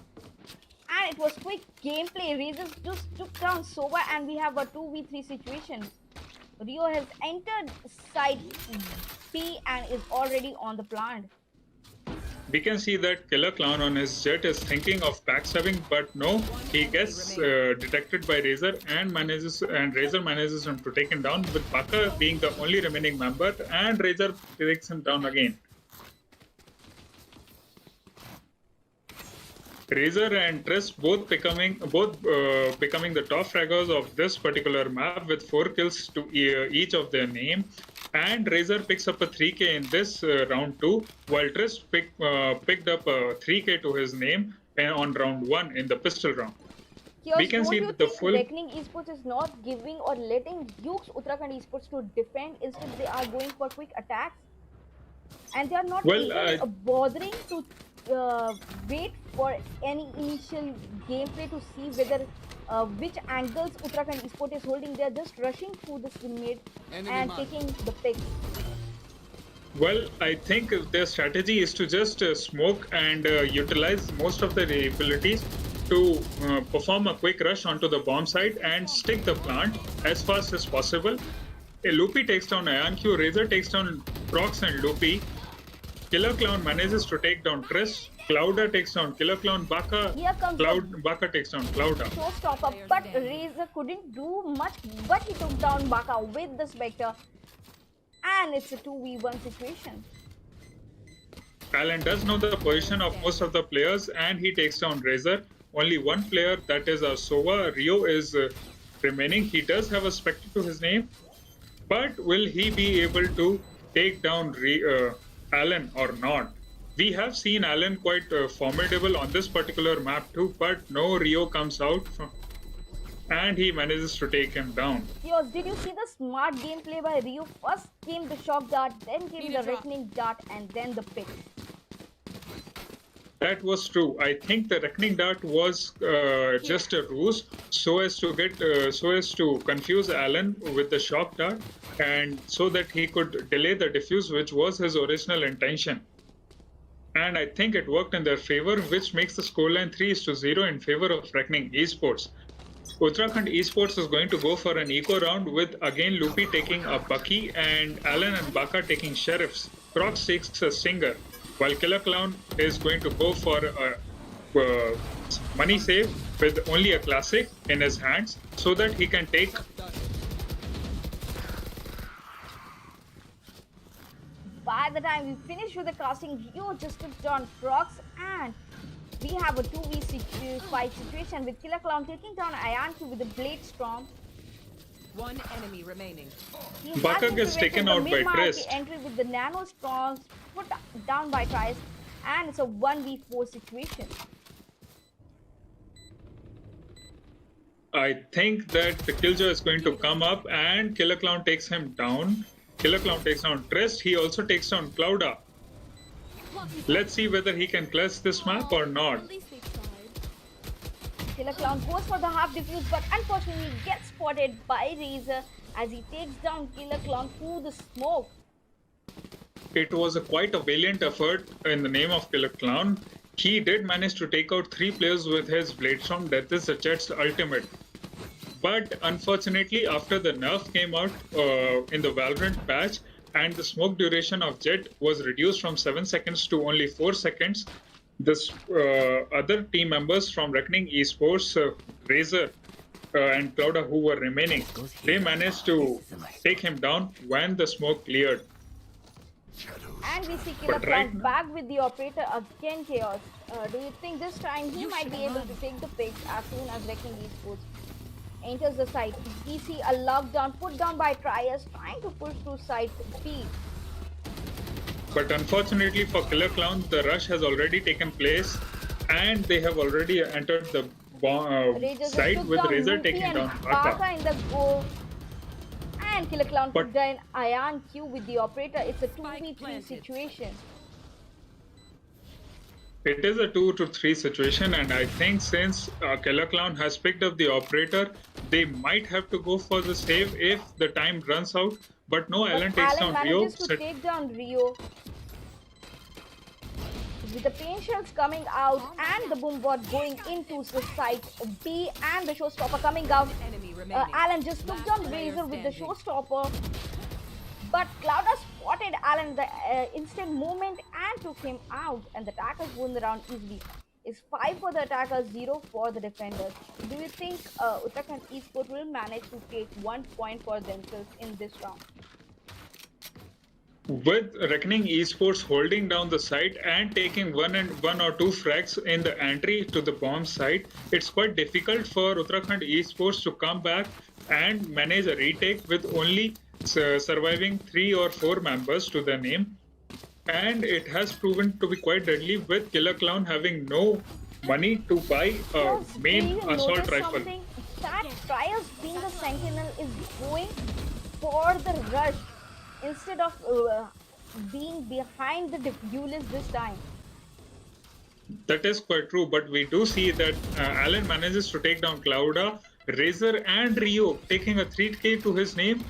And it was quick gameplay. Razor just took down Sova, and we have a 2v3 situation. Rio has entered side B and is already on the plant. We can see that Killer Clown on his jet is thinking of backstabbing, but no, he gets detected by Razor and Razor manages him to take him down, with Baka being the only remaining member, and Razor takes him down again. Razor and Trist both becoming the top fraggers of this particular map with 4 kills to each of their name. And Razor picks up a 3k in this round 2, while Trist picked up a 3k to his name on round 1 in the pistol round. Chaoz, we can see the full. Reckoning Esports is not giving or letting Duke's Uttarakhand Esports to defend. Instead, they are going for quick attacks, and they are not even bothering to wait for any initial gameplay to see whether which angles Uttarakhand Esports is holding. They are just rushing through this mid and taking the pick. Well, I think their strategy is to just smoke and utilize most of their abilities to perform a quick rush onto the bomb site and stick the plant as fast as possible. Loopy takes down IonQ, Razor takes down Crocs and Loopy. Killer Clown manages to take down Trist, Clouda takes down Killer Clown. Here comes the Baka takes down Clouda. showstopper, but Razor couldn't do much, but he took down Baka with the Spectre, and it's a 2v1 situation. Alan does know the position of most of the players, and he takes down Razor. Only one player, that is Sova. Rio is remaining. He does have a Spectre to his name, but will he be able to take down Alan or not? We have seen Alan quite formidable on this particular map too, but no, Rio comes out and he manages to take him down. Chaoz, did you see the smart gameplay by Rio? First came the shock dart, then came the reckoning dart, and then the pick. That was true. I think the reckoning dart was just a ruse, so as to confuse Alan with the shock dart, and so that he could delay the defuse, which was his original intention. And I think it worked in their favor, which makes the scoreline 3-0 in favor of Reckoning Esports. Uttarakhand Esports is going to go for an eco round with again Loopy taking a Bucky and Alan and Baka taking Sheriffs. Crocs takes a Stinger, while Killer Clown is going to go for a money save with only a Classic in his hands so that he can take. By the time we finish with the casting, Rio just took down Crocs, and we have a 2v5 situation with Killer Clown taking down Iancu with the Blade Storm. One enemy remaining. Baka gets taken out by Trist. Entry with the Nano Storms put down by Trist, and it's a 1v4 situation. I think that the Killjoy is going to come up and Killer Clown takes him down. Killer Clown takes down Trist. He also takes down Clouda. Let's see whether he can clutch this map or not. Killer Clown goes for the half defuse, but unfortunately gets spotted by Razor as he takes down Killer Clown through the smoke. It was quite a valiant effort in the name of Killer Clown. He did manage to take out 3 players with his Blade Storm. That is the Jet's ultimate. But unfortunately, after the nerf came out in the Valorant patch and the smoke duration of Jet was reduced from 7 seconds to only 4 seconds, this other team members from Reckoning Esports, Razor and Clouda, who were remaining, they managed to take him down when the smoke cleared. And we see Killer Clown back with the operator again, Chaoz. Do you think this time he might be able to take the pick as soon as Reckoning Esports enters the site? We see a lockdown put down by Trias trying to push through site B. But unfortunately for Killer Clown, the rush has already taken place and they have already entered the site with Razor taking down Baka in the go. And Killer Clown took down Iancu with the operator. It's a 2v3 situation. It is a 2-3 situation, and I think since Killer Clown has picked up the operator, they might have to go for the save if the time runs out. But no, Alan takes down Rio. Manages to take down Rio. With the pain shells coming out and the boom bot going into the site B and the showstopper coming out. Alan just took down Razor with the showstopper. But Clouda spotted Alan the instant movement and took him out, and the attackers won the round easily. It's 5 for the attackers, 0 for the defenders. Do you think Uttarakhand Esports will manage to take 1 point for themselves in this round? With Reckoning Esports holding down the site and taking one or two frags in the entry to the bomb site, it's quite difficult for Uttarakhand Esports to come back and manage a retake with only surviving 3 or 4 members to their name. And it has proven to be quite deadly, with Killer Clown having no money to buy a main assault rifle. That Trials being the sentinel is going for the rush instead of being behind the duelist this time. That is quite true, but we do see that Alan manages to take down Clouda, Razor and Rio, taking a 3k to his name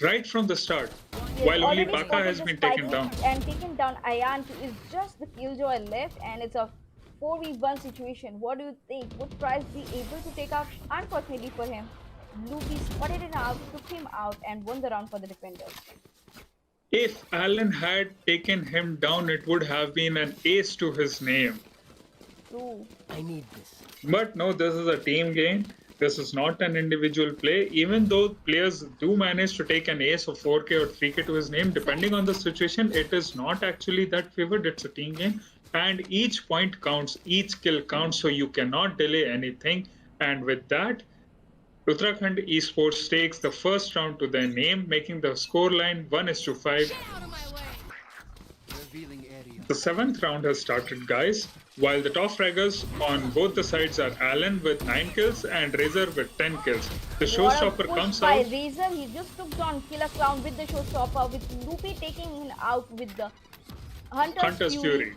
right from the start, while only Baka has been taken down. And taken down Iancu is just the Killjoy left, and it's a 4v1 situation. What do you think? Would Trice be able to take out? Unfortunately for him, Loopy spotted it out, took him out, and won the round for the defenders. If Alan had taken him down, it would have been an ace to his name. True. I need this. But no, this is a team game. This is not an individual play. Even though players do manage to take an ace of 4K or 3K to his name, depending on the situation, it is not actually that favored. It's a team game. And each point counts, each kill counts, so you cannot delay anything. And with that, Uttarakhand Esports takes the first round to their name, making the scoreline 1:5. Revealing area. The seventh round has started, guys. While the top fraggers on both the sides are Alan with 9 kills and Razor with 10 kills. The What a showstopper push comes by out. Razor. He just took down Killer Clown with the showstopper, with Loopy taking him out with the Hunter's Fury.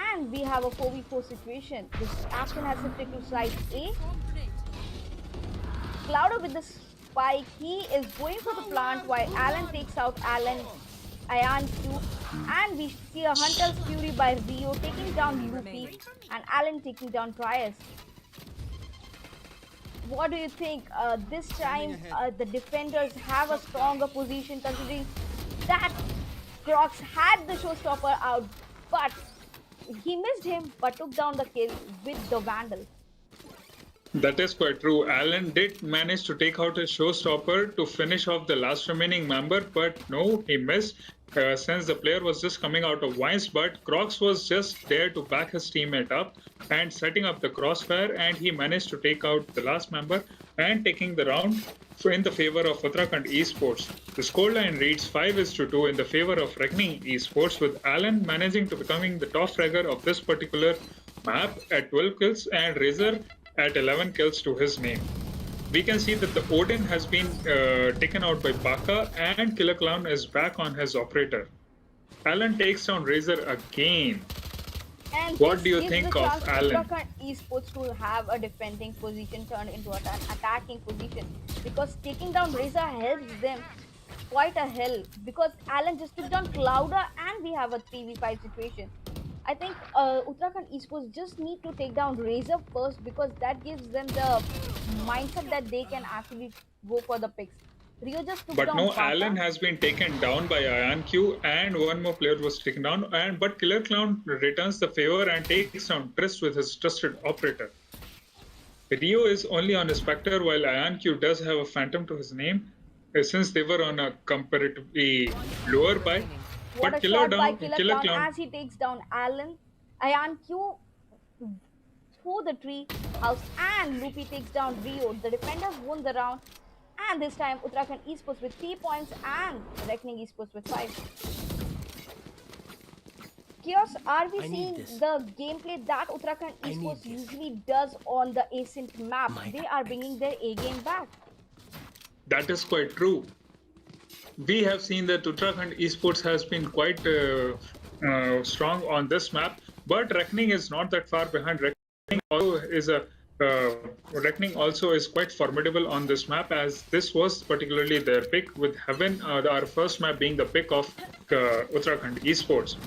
And we have a 4v4 situation. This action has shifted to side A. Clouder with the spike. He is going for the plant while Alan takes out Iron Q. And we see a Hunter's Fury by Rio taking down Loopy and Alan taking down Trias. What do you think? This time the defenders have a stronger position considering that Crocs had the showstopper out, but he missed him but took down the kill with the Vandal. That is quite true. Alan did manage to take out his showstopper to finish off the last remaining member, but no, he missed. Since the player was just coming out of vines, but Crocs was just there to back his teammate up and setting up the crossfire, and he managed to take out the last member and taking the round in the favor of Uttarakhand Esports. The scoreline reads 5:2 in the favor of Reckoning Esports, with Alan managing to becoming the top fragger of this particular map at 12 kills and Razor at 11 kills to his name. We can see that the Odin has been taken out by Baka and Killer Clown is back on his operator. Alan takes down Razor again. And What this do you gives think the of chance to Alan? Uttarakhand Esports to have a defending position turned into an attacking position, because taking down Razor helps them quite a hell, because Alan just took down Clouder and we have a 3v5 situation. I think Uttarakhand Esports just need to take down Razor first, because that gives them the mindset that they can actually go for the picks. Rio just took But down no, Baka. Alan has been taken down by Iron Q and one more player was taken down. But Killer Clown returns the favor and takes down Trist with his trusted operator. Rio is only on a Spectre while Iron Q does have a Phantom to his name, since they were on a comparatively lower buy. What But a shot by Killer Clown Clown as he takes down Alan. Iron Q through the tree house and Loopy takes down Rio. The defenders won the round, and this time Uttarakhand Esports with 3 points and Reckoning Esports with 5. Chaos, are we seeing the gameplay that Uttarakhand Esports usually does on the Ascent map? They are bringing their A game back. That is quite true. We have seen that Uttarakhand Esports has been quite strong on this map, but Reckoning is not that far behind. Reckoning also is quite formidable on this map, as this was particularly their pick, with Heaven, our first map, being the pick of Uttarakhand Esports.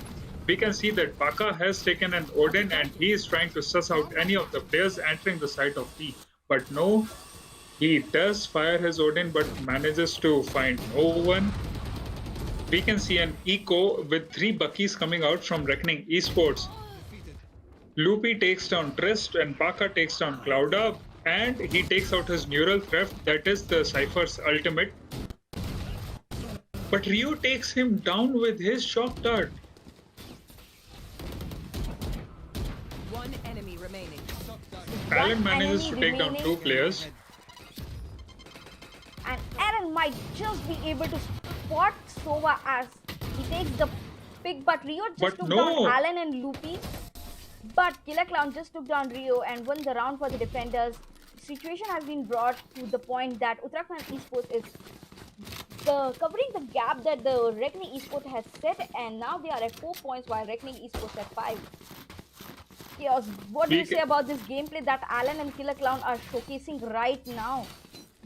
We can see that Baka has taken an Odin and he is trying to suss out any of the players entering the site of T. But no, he does fire his Odin but manages to find no one. We can see an eco with 3 Buckies coming out from Reckoning Esports. Loopy takes down Trist and Baka takes down Clouda, and he takes out his Neural Theft, that is the Cypher's ultimate. But Ryu takes him down with his Shock Dart. One enemy remaining. Alan manages to take down 2 players. And Aaron might just be able to spot Sova as he takes the pick, but Rio just took down Alan and Loopy. But Killer Clown just took down Rio and won the round for the defenders. The situation has been brought to the point that Uttarakhand Esports is covering the gap that the Reckoning Esports has set, and now they are at 4 points while Reckoning Esports at 5. Chaos, what do you say about this gameplay that Alan and Killer Clown are showcasing right now?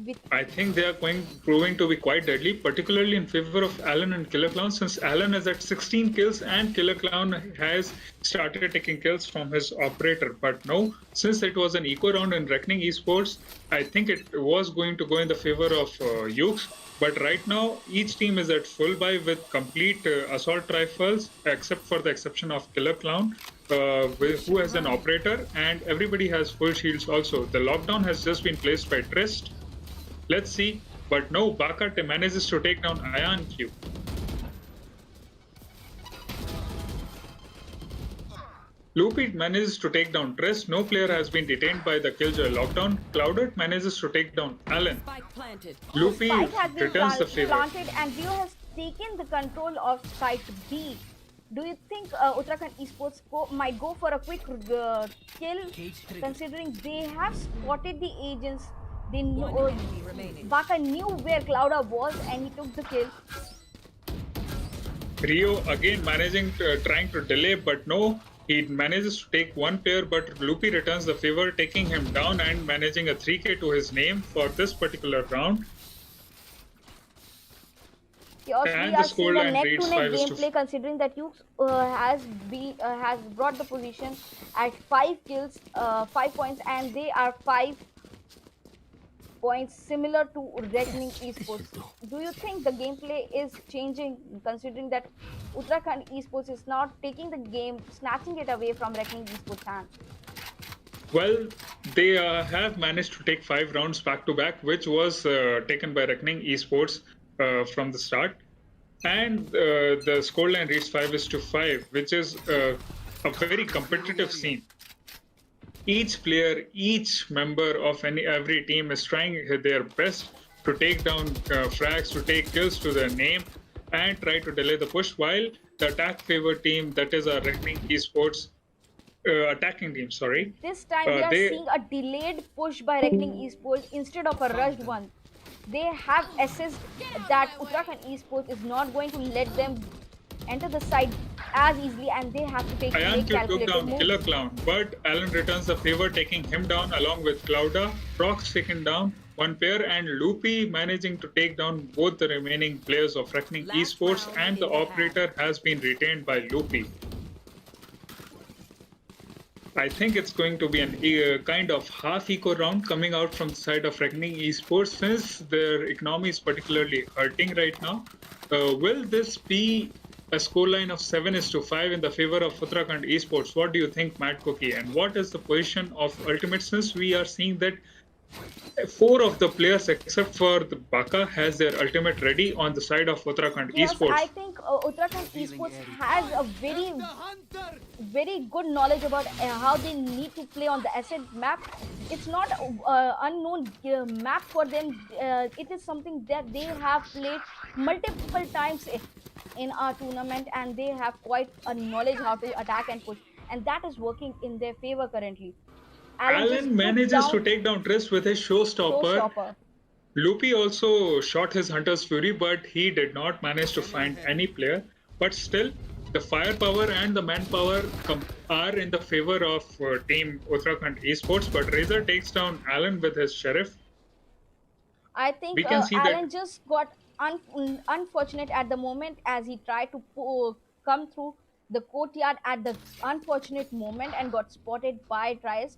with I think they are proving to be quite deadly, particularly in favor of Alan and Killer Clown, since Alan is at 16 kills and Killer Clown has started taking kills from his operator. But no, since it was an eco round in Reckoning Esports, I think it was going to go in the favor of Ukes. But right now, each team is at full buy with complete assault rifles, except for the exception of Killer Clown, who has an operator, and everybody has full shields also. The lockdown has just been placed by Trist. Let's see. But no, Baka manages to take down ACExQUAD. Loopy manages to take down Trist. No player has been detained by the Killjoy lockdown. Clouded manages to take down Alan. Spike planted. Loopy Spike has been returns the favor. planted and Rio has taken the control of Site B. Do you think Uttarakhand Esports might go for a quick kill, considering they have spotted the agents? They know One enemy remaining. Baka knew where Clouda was and he took the kill. Rio again trying to delay, but no. He manages to take one player, but Loopy returns the favor, taking him down and managing a 3K to his name for this particular round. Chaoz, And we the are seeing a scoreline neck reads to neck 5-4. gameplay, considering that Ukes has brought the position at 5 kills, 5 points, and they are 5 points similar to Reckoning Esports. Do you think the gameplay is changing, considering that Uttarakhand Esports is not taking the game, snatching it away from Reckoning Esports' hand? Well, they have managed to take 5 rounds back to back, which was taken by Reckoning Esports from the start. And the scoreline reached 5-5, which is a very competitive scene. Each player, each member of every team is trying their best to take down frags, to take kills to their name, and try to delay the push, while the attack favor team, that is our Reckoning Esports attacking team, sorry. This time we are seeing a delayed push by Reckoning Esports instead of a rushed one. They have assessed that Uttarakhand Esports is not going to let them enter the side as easily, and they have to make ACExQUAD took calculated down moves. Killer Clown, but Alan returns the favor, taking him down along with Clouda. Prox taken down one player, and Loopy managing to take down both the remaining players of Reckoning Last Esports, round and the in the operator has been retained by Loopy. I think it's going to be a kind of half eco round coming out from the side of Reckoning Esports, since their economy is particularly hurting right now. Will this be a scoreline of 7-5 in the favor of Uttarakhand Esports? What do you think, MadCoOkie? And what is the position of Ultimate, since we are seeing that 4 of the players except for the Baka has their ultimate ready on the side of Uttarakhand Yes, Esports? I think Uttarakhand Esports has a very good knowledge about how they need to play on the asset map. It's not unknown map for them. It is something that they have played multiple times in our tournament, and they have quite a knowledge how to attack and push, and that is working in their favor currently. just Alan took manages to down take down Trist with his showstopper. Showstopper. Loopy also shot his Hunter's Fury, but he did not manage to find any player. But still, the firepower and the manpower are in the favor of team Uttarakhand Esports. But Razor takes down Alan with his Sheriff. I think We can see that- Alan just got unfortunate at the moment as he tried to come through the courtyard at the unfortunate moment and got spotted by Trias.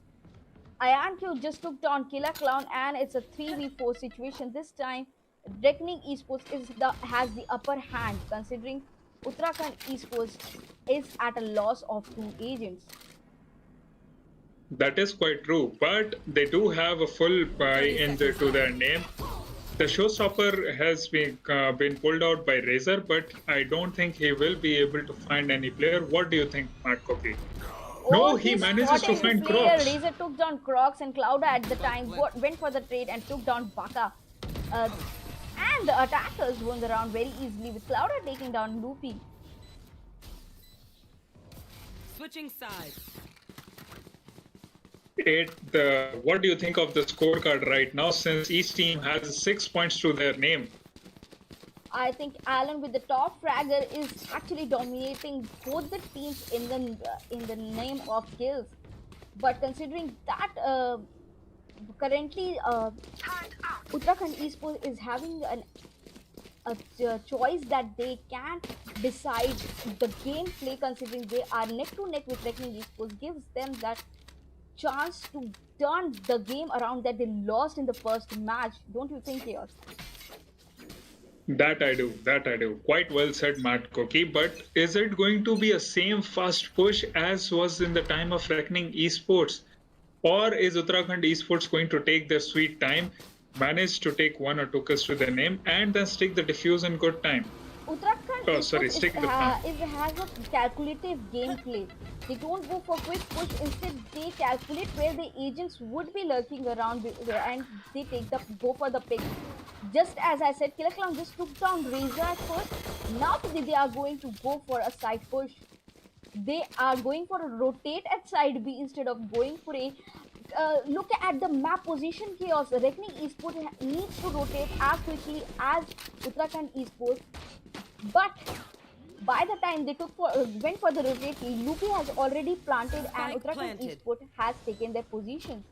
ACExQUAD just took down Killer Clown, and it's a 3v4 situation. This time, Reckoning Esports has the upper hand, considering Uttarakhand Esports is at a loss of 2 agents. That is quite true, but they do have a full buy to their name. The showstopper has been pulled out by Razor, but I don't think he will be able to find any player. What do you think, MadCoOkie? No, he manages to find Crocs. Razor took down Crocs, and Clouda at the time went for the trade and took down Baka. And the attackers won the round very easily, with Clouda taking down Loopy. Switching sides. What do you think of the scorecard right now, since each team has 6 points to their name? I think Alan, with the top fragger, is actually dominating both the teams in the name of kills. But considering that currently Uttarakhand Esports is having a choice that they can decide the gameplay, considering they are neck to neck with Reckoning Esports, gives them that chance to turn the game around that they lost in the first match. Don't you think, Chaos? That I do. That I do. Quite well said, MadCoOkie. But is it going to be a same fast push as was in the time of Reckoning Esports? Or is Uttarakhand Esports going to take their sweet time, manage to take one or two kills to their name, and then stick the defuse in good time? Uttarakhand Oh, sorry, Esports stick the plan. has a calculative gameplay. They don't go for quick push. Instead, they calculate where the agents would be lurking around, and they go for the pick. Just as I said, Killer Clown just took down Razor at first. Now they are going to go for a side push. They are going for a rotate at side B instead of going for a look at the map position. Chaos. Reckoning Esports needs to rotate as quickly as Uttarakhand Esports, but by the time they went for the rotate, Lupi has already planted and Spike Uttarakhand planted. Esports has taken their positions.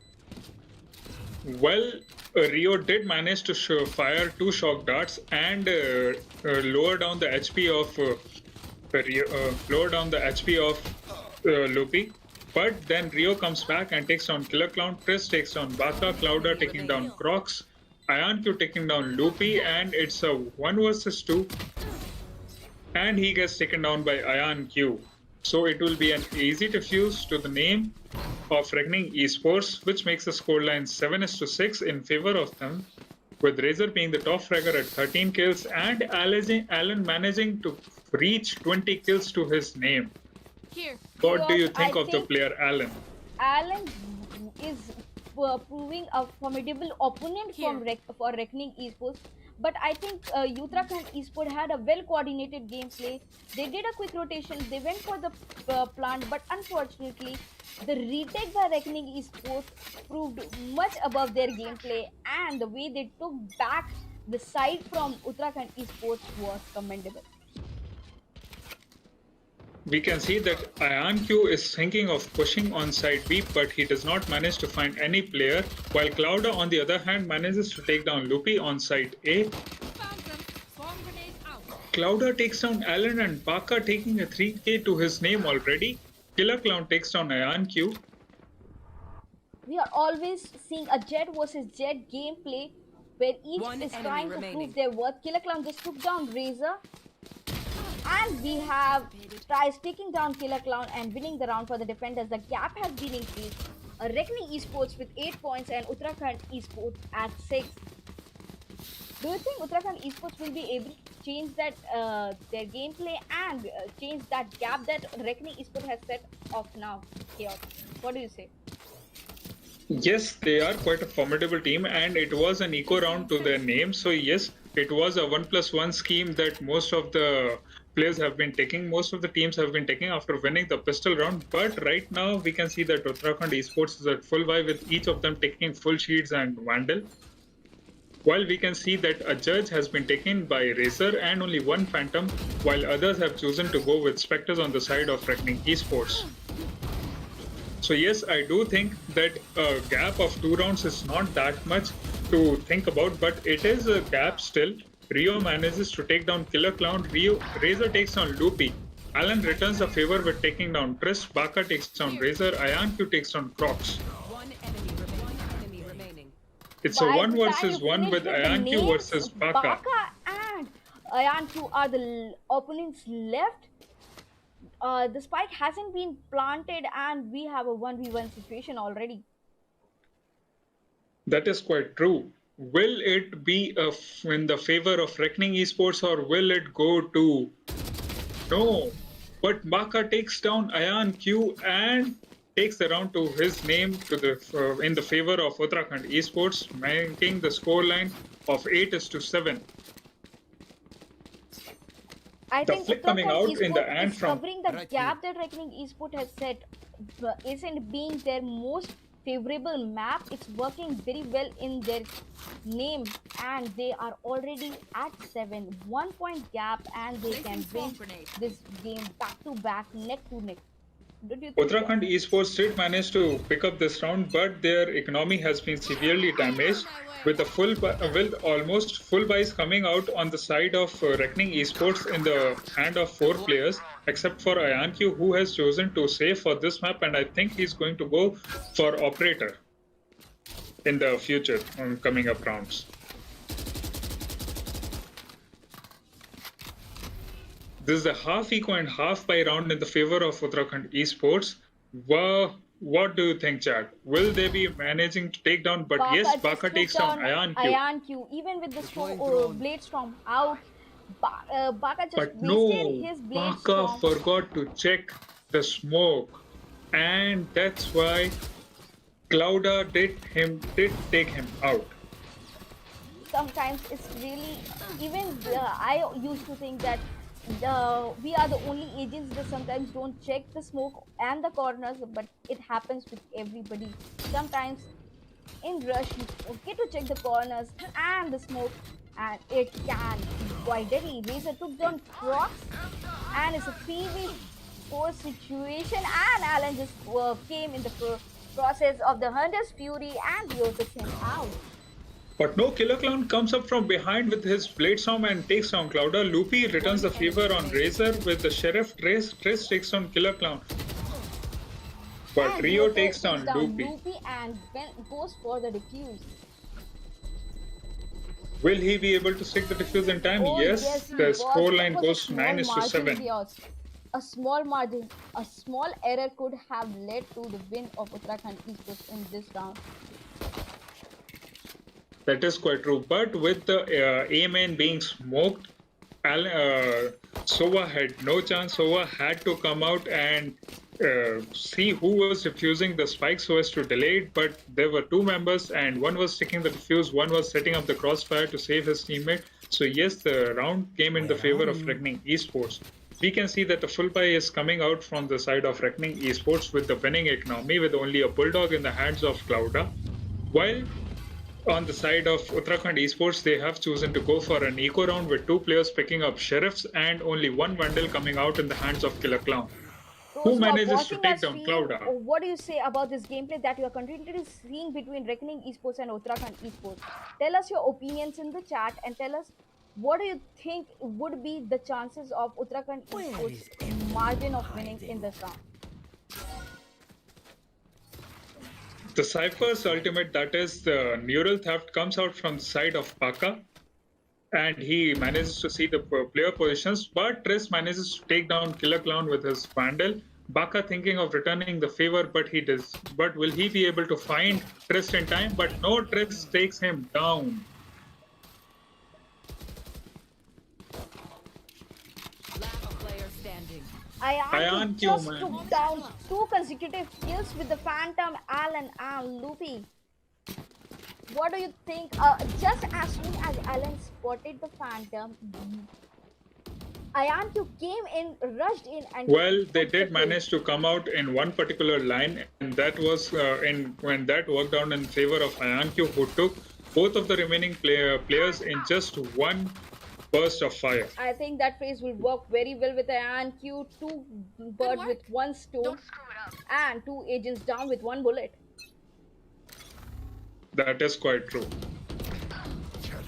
Well, Rio did manage to fire two shock darts and lower down the HP of Lupi. But then Rio comes back and takes down Killer Clown. Chris takes down Baka. Clouder taking down Crocs. IonQ taking down Lupi, and it's a 1 versus 2. And he gets taken down by IonQ. So it will be an easy defuse to the name of Reckoning Esports, which makes the scoreline 7-6 in favor of them, with Razor being the top fragger at 13 kills and Alan managing to reach 20 kills to his name. Here. What do you I think of the think player Alan? Alan is proving a formidable opponent for Reckoning Esports. But I think Uttarakhand Esports had a well-coordinated gameplay. They did a quick rotation. They went for the plant, but unfortunately, the retake by Reckoning Esports proved much above their gameplay, and the way they took back the side from Uttarakhand Esports was commendable. We can see that IonQ is thinking of pushing on side B, but he does not manage to find any player, while Clouder, on the other hand, manages to take down Lupi on side A. Found them. Swarm grenade out. Clouder takes down Alan and Baka, taking a 3k to his name already. Killer Clown takes down IonQ. We are always seeing a Jet versus Jet gameplay where each One is enemy trying to remaining. prove their worth. Killer Clown just took down Razor. And we have Tries taking down Killer Clown and winning the round for the defenders. The gap has been increased. Reckoning Esports with 8 points and Uttarakhand Esports at 6. Do you think Uttarakhand Esports will be able to change that their gameplay and change that gap that Reckoning Esports has set off now? Chaos. What do you say? Yes, they are quite a formidable team, and it was an eco round to their name. So yes, it was a 1+1 scheme that most of the players have been taking, most of the teams have been taking after winning the pistol round. But right now we can see that Uttarakhand Esports is at full vibe with each of them taking full shields and Vandal. While we can see that a judge has been taken by Razer and only one Phantom, while others have chosen to go with Spectres on the side of Reckoning Esports. So yes, I do think that a gap of 2 rounds is not that much to think about, but it is a gap still. Rio manages to take down Killer Clown. Razor takes down Loopy. Alan returns the favor with taking down Triss. Baka takes down Razor. IonQ takes down Crocs. One enemy remaining. It's a By 1 the time versus you 1 finish with the IonQ names, versus Baka. Baka and IonQ are the opponents left. The spike hasn't been planted and we have a 1v1 situation already. That is quite true. Will it be in the favor of Reckoning Esports, or will it go to... No. But Baka takes down IonQ and takes the round to his name in the favor of Uttarakhand Esports, making the scoreline of 8-7. I The think flick coming Uttarakhand out in the Esports end is from... covering the Right gap that Reckoning Esports has set. Isn't being their most favorable map. It's working very well in their name, and they are already at 7. 1 point gap, and they can win this game back to back, neck to neck. Don't you think? Uttarakhand Esports did manage to pick up this round, but their economy has been severely damaged with with almost full buys coming out on the side of Reckoning Esports in the hand of 4 players, except for IonQ, who has chosen to save for this map, and I think he's going to go for Operator in the future on coming up rounds. This is a half eco and half buy round in the favor of Uttarakhand Esports. Wow, what do you think, Chad? Will they be managing to take down? But yes, just Baka took takes down IonQ. IonQ. Even with the Blade Storm out, Baka just But wasted no, his Blade Baka Storm. forgot to check the smoke, and that's why Clouda did take him out. Sometimes it's really even I used to think that we are the only agents that sometimes don't check the smoke and the corners, but it happens with everybody. Sometimes in rush you forget to check the corners and the smoke, and it can be quite deadly. Razor took down Crocs, and it's a 3v4 situation, and Alan just came in the process of the Hunter's Fury, and Rio took him out. But no, Killer Clown comes up from behind with his Blade Storm and takes down Clouda. Loopy returns the favor on Razor with the Sheriff. Triss takes down Killer Clown. But And Rio takes down Loopy. and goes for the defuse. Will he be able to stick the defuse in time? Oh, yes, he the was. score That line was a goes small 9 to margin, 7. Chaoz. A small margin, a small error could have led to the win of Uttarakhand Esports in this round. That is quite true. But with the A main being smoked, Sova had no chance. Sova had to come out and see who was defusing the spike so as to delay it. But there were 2 members, and one was sticking the defuse, one was setting up the crossfire to save his teammate. So yes, the round came in the favor of Reckoning Esports. We can see that the full buy is coming out from the side of Reckoning Esports with the winning economy, with only a bulldog in the hands of Clouda. While on the side of Uttarakhand Esports, they have chosen to go for an eco round with 2 players picking up Sheriffs and only 1 Vandal coming out in the hands of Killer Clown. Who manages to take down Clouda? What do you say about this gameplay that you are continually seeing between Reckoning Esports and Uttarakhand Esports? Tell us your opinions in the chat and tell us what do you think would be the chances of Uttarakhand Esports margin of winning in this round? The Cypher's ultimate, that is the neural theft, comes out from the side of Baka, and he manages to see the player positions, but Triss manages to take down Killer Clown with his Vandal. Baka thinking of returning the favor, but he does. But will he be able to find Triss in time? But no, Triss takes him down. Last player standing. IonQ just took down 2 consecutive kills with the Phantom, Alan, and Loopy. What do you think? Just as soon as Alan spotted the Phantom, IonQ came in, rushed in, and well, they did manage to come out in one particular line, and that was when that worked out in favor of IonQ, who took both of the remaining players in just one burst of fire. I think that phrase will work very well with IonQ. 2 birds with 1 stone, and 2 agents down with 1 bullet. That is quite true.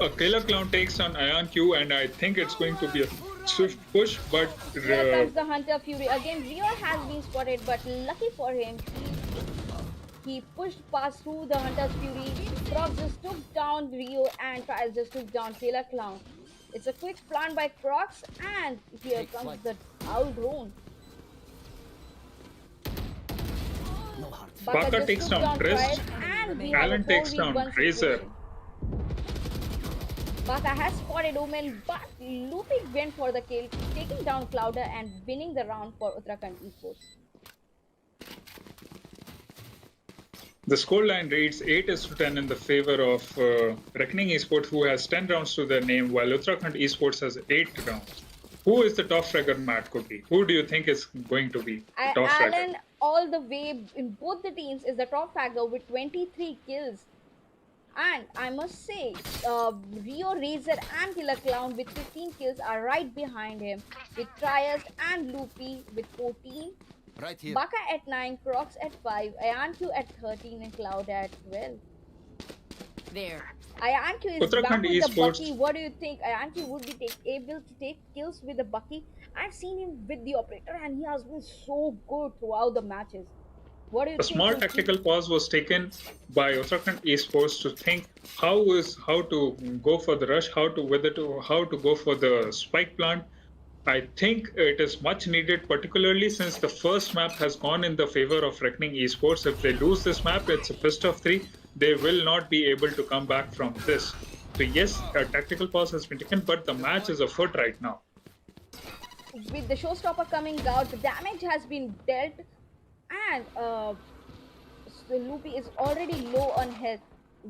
A Killer Clown takes on IonQ, and I think it's going to be a swift push, but Here comes the Hunter Fury. Again, Rio has been spotted, but lucky for him, he pushed past through the Hunter's Fury. Crocs just took down Rio, and Trials just took down Killer Clown. It's a quick plant by Crocs, and here comes the owl drone. Baka takes down Triss, and we Alan have a takes 4v1 down Razor. situation. Baka has spotted Omen, but Loopy went for the kill, taking down Clouda and winning the round for Uttarakhand Esports. The scoreline reads 8-10 in the favor of Reckoning Esports, who has 10 rounds to their name, while Uttarakhand Esports has 8 rounds. Who is the top fragger, MadCoOkie? Who do you think is going to be top fragger? Alan, all the way in both the teams, is the top fragger with 23 kills. And I must say, Rio, Razor and Killer Clown with 15 kills are right behind him, with Trias and Loopy with 14. Right here. Baka at 9, Crocs at 5, IonQ at 13, and Cloud at 12. There. IonQ is back Uttarakhand with the Bucky. Esports. What do you think? IonQ would be able to take kills with the Bucky? I've seen him with the operator and he has been so good throughout the matches. What do you A think? small tactical pause was taken by Uttarakhand Esports to think how to go for the rush, how to go for the spike plant. I think it is much needed, particularly since the first map has gone in the favor of Reckoning Esports. If they lose this map, it's a best of three. They will not be able to come back from this. So yes, a tactical pause has been taken, but the match is afoot right now. With the showstopper coming out, the damage has been dealt, and Loopy is already low on health.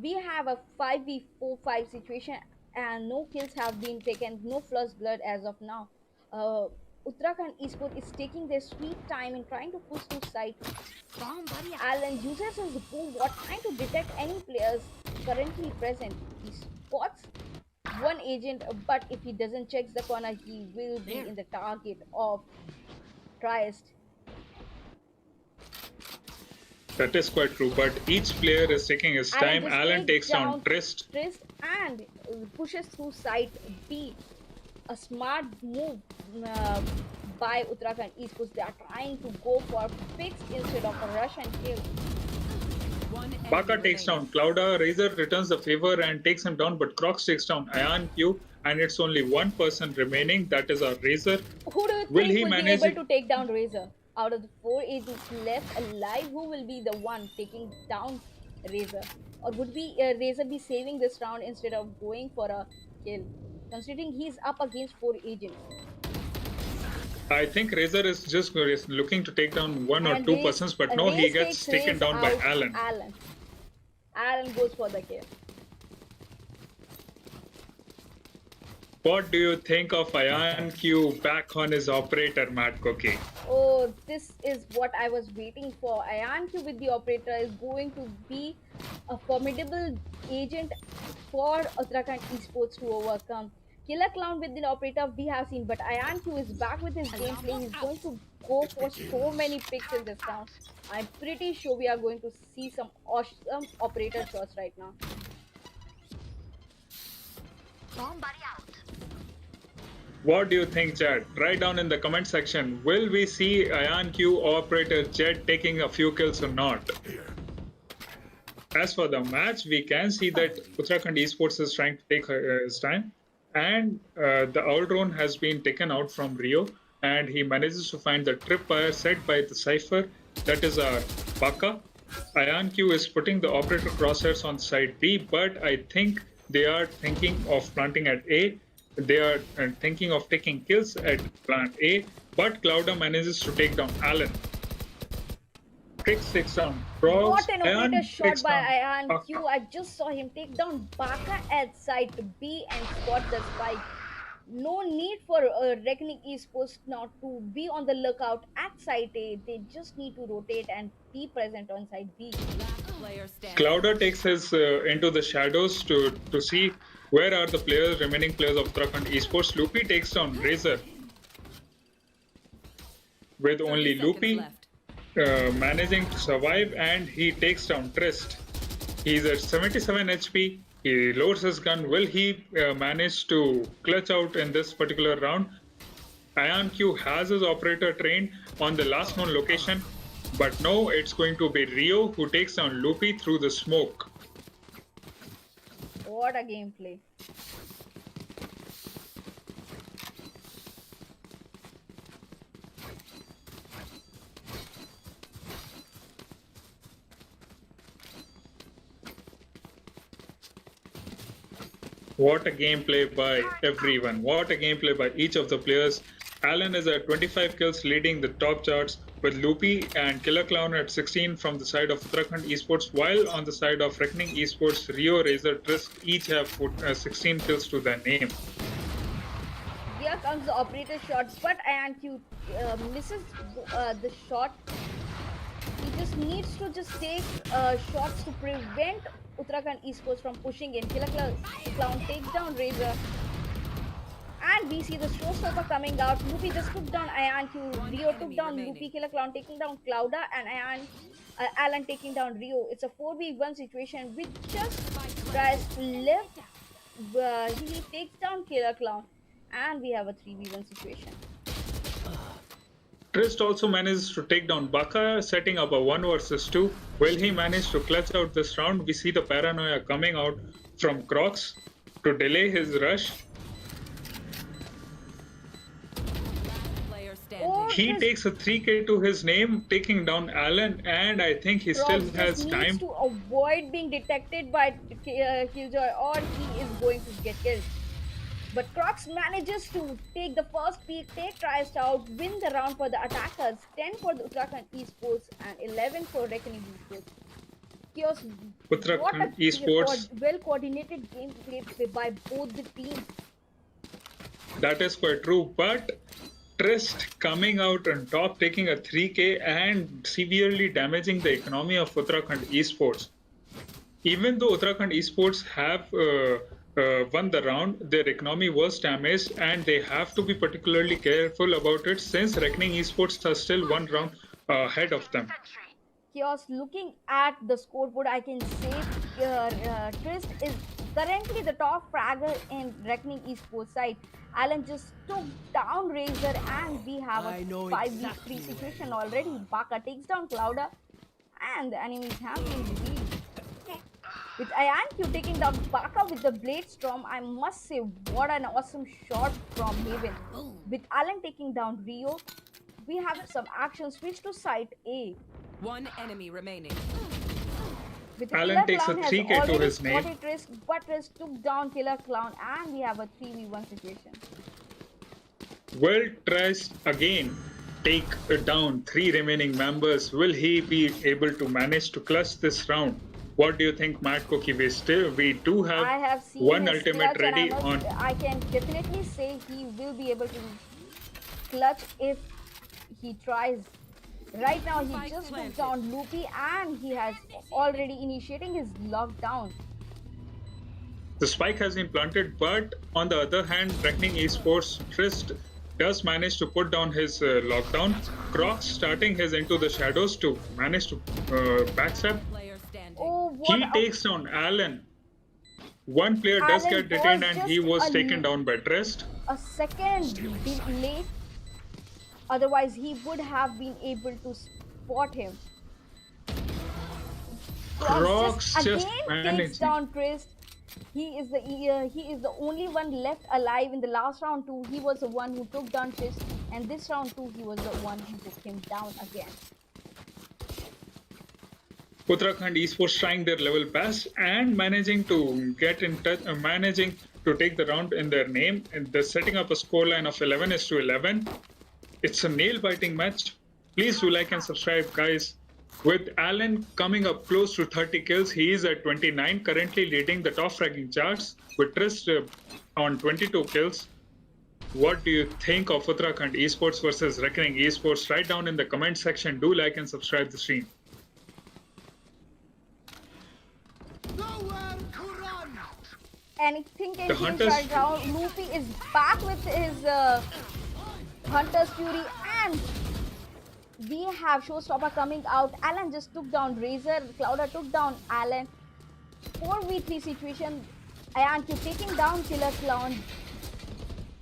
We have a 5v45 situation, and no kills have been taken, no first blood as of now. Uttarakhand Esports is taking their sweet time in trying to push to site. Bomb buddy out. Alan uses his boom bot trying to detect any players currently present. He spots one agent, but if he doesn't check the corner, he will be in the target of Triest. That is quite true, but each player is taking his time. Alan takes down Trist. And pushes through site B. A smart move by Uttarakhand Esports. They are trying to go for picks instead of a rush and kill. One enemy Baka takes down remaining. Clouda, Razor returns the favor and takes him down, but Crocs takes down IonQ, and it's only one person remaining, that is our Razor. Who do you Will think he will be manage able it? to take down Razor? Out of the 4 agents left alive, who will be the one taking down Razor? Or would Razor be saving this round instead of going for a kill? Considering he's up against 4 agents. I think Razor is just looking to take down one or And two Raze- persons, but no, he Raze gets takes taken Raze down by out. Alan. Alan goes for the kill. What do you think of IonQ back on his operator, MadCoOkie? Oh, this is what I was waiting for. IonQ with the operator is going to be a formidable agent for Uttarakhand Esports to overcome. Killer Clown with the operator we have seen, but IonQ is back with his gameplay. He's going to go for so many picks in this round. I'm pretty sure we are going to see some awesome operator shots right now. Bomb buddy out. What do you think, Chad? Write down in the comment section. Will we see IonQ operator Jet taking a few kills or not? As for the match, we can see that Uttarakhand Esports is trying to take his time. And the Owl Drone has been taken out from Rio. And he manages to find the tripwire set by the Cypher. That is our Baka. IonQ is putting the operator crosshairs on side B. But I think they are thinking of planting at A. They are thinking of taking kills at plant A, but Clouda manages to take down Alan. Trix takes down Frogs. What an operator Ayan shot takes by down IonQ. Baka. I just saw him take down Baka at site B and spot the spike. No need for Reckoning Esports now to be on the lookout at site A. They just need to rotate and be present on site B. Last player standing. Clouda takes his into the shadows to see where are the remaining players of Uttarakhand Esports. Loopy takes down Razor. With 30 only seconds Loopy left. managing to survive, and he takes down Trist. He's at 77 HP. He loads his gun. Will he manage to clutch out in this particular round? IonQ has his operator trained on the last known location, but no, it's going to be Rio who takes down Loopy through the smoke. What a gameplay. What a gameplay by everyone. What a gameplay by each of the players. Alan is at 25 kills leading the top charts, with Loopy and Killer Clown at 16 from the side of Uttarakhand Esports, while on the side of Reckoning Esports, Rio, Razor, Trist each have put 16 kills to their name. Here comes the operator shot, but IonQ misses the shot. He just needs to take shots to prevent Uttarakhand Esports from pushing in. Killer Clown takes down Razor. And we see the showstopper coming out. Loopy just took down IonQ. Rio took enemy down remaining. Loopy. Killer Clown taking down Clouda. And Alan taking down Rio. It's a 4v1 situation with just guys left. He takes down Killer Clown. And we have a 3v1 situation. Trist also manages to take down Baka, setting up a 1 versus 2. Will he manage to clutch out this round? We see the paranoia coming out from Crocs to delay his rush. Player standing. Oh, He Trist takes a 3k to his name, taking down Alan, and I think he still Crocs has just time. needs to avoid being detected by Killjoy or he is going to get killed. But Crocs manages to take the first peak, take tries out, win the round for the attackers, 10 for the Uttarakhand Esports and 11 for Reckoning Esports. Chaos, Uttarakhand what a Esports. well-coordinated gameplay by both the teams. That is quite true, but Trist coming out on top, taking a 3k and severely damaging the economy of Uttarakhand Esports. Even though Uttarakhand Esports have won the round, their economy was damaged and they have to be particularly careful about it since Reckoning Esports are still 1 round ahead of them. Chaos, looking at the scoreboard, I can say Trist is currently the top fragger in Reckoning Esports side. Alan just took down Razor and we have a I know 5v3 situation already. Baka takes down Clouda and the enemies have been revealed. With IonQ taking down Baka with the Blade Storm, I must say what an awesome shot from Haven. With Alan taking down Rio, we have some action switch to site A. One enemy remaining. With Alan Killer takes a Clown has 3k to already his name. spotted Trist, but Trist took down Killer Clown and we have a 3v1 situation. Will Trist again take down 3 remaining members? Will he be able to manage to clutch this round? What do you think, MadCoOkie? We do I have have seen one his ultimate clutch ready and on. I can definitely say he will be able to clutch if he tries. Right now he Spike just took planted. down Loopy and he has already initiating his lockdown. The spike has been planted, but on the other hand, Reckoning Esports Trist does manage to put down his lockdown. Crocs starting his Into the Shadows to manage to backstab. Player standing. Oh, what He a takes down Alan. One player does Alan get detained was and he just was a taken down by Trist. second late. Otherwise, he would have been able to spot him. Crocs just again takes managed. down Trist. He is the only one left alive in the last round too. He was the one who took down Trist, and this round too, he was the one who took him down again. Uttarakhand Esports trying their level best and managing to get in touch, managing to take the round in their name. And they're setting up a scoreline of 11-11. It's a nail-biting match. Please do like and subscribe, guys. With Alan coming up close to 30 kills, he is at 29, currently leading the top ranking charts. With Trist on 22 kills. What do you think of Uttarakhand Esports versus Reckoning Esports? Write down in the comment section. Do like and subscribe the stream. Nowhere to run! Anything can The change Hunters- right now. Loopy is back with his Hunter's Fury, and we have Showstopper coming out. Alan just took down Razor. Clouda took down Alan. 4v3 situation. IonQ taking down Killer Clown.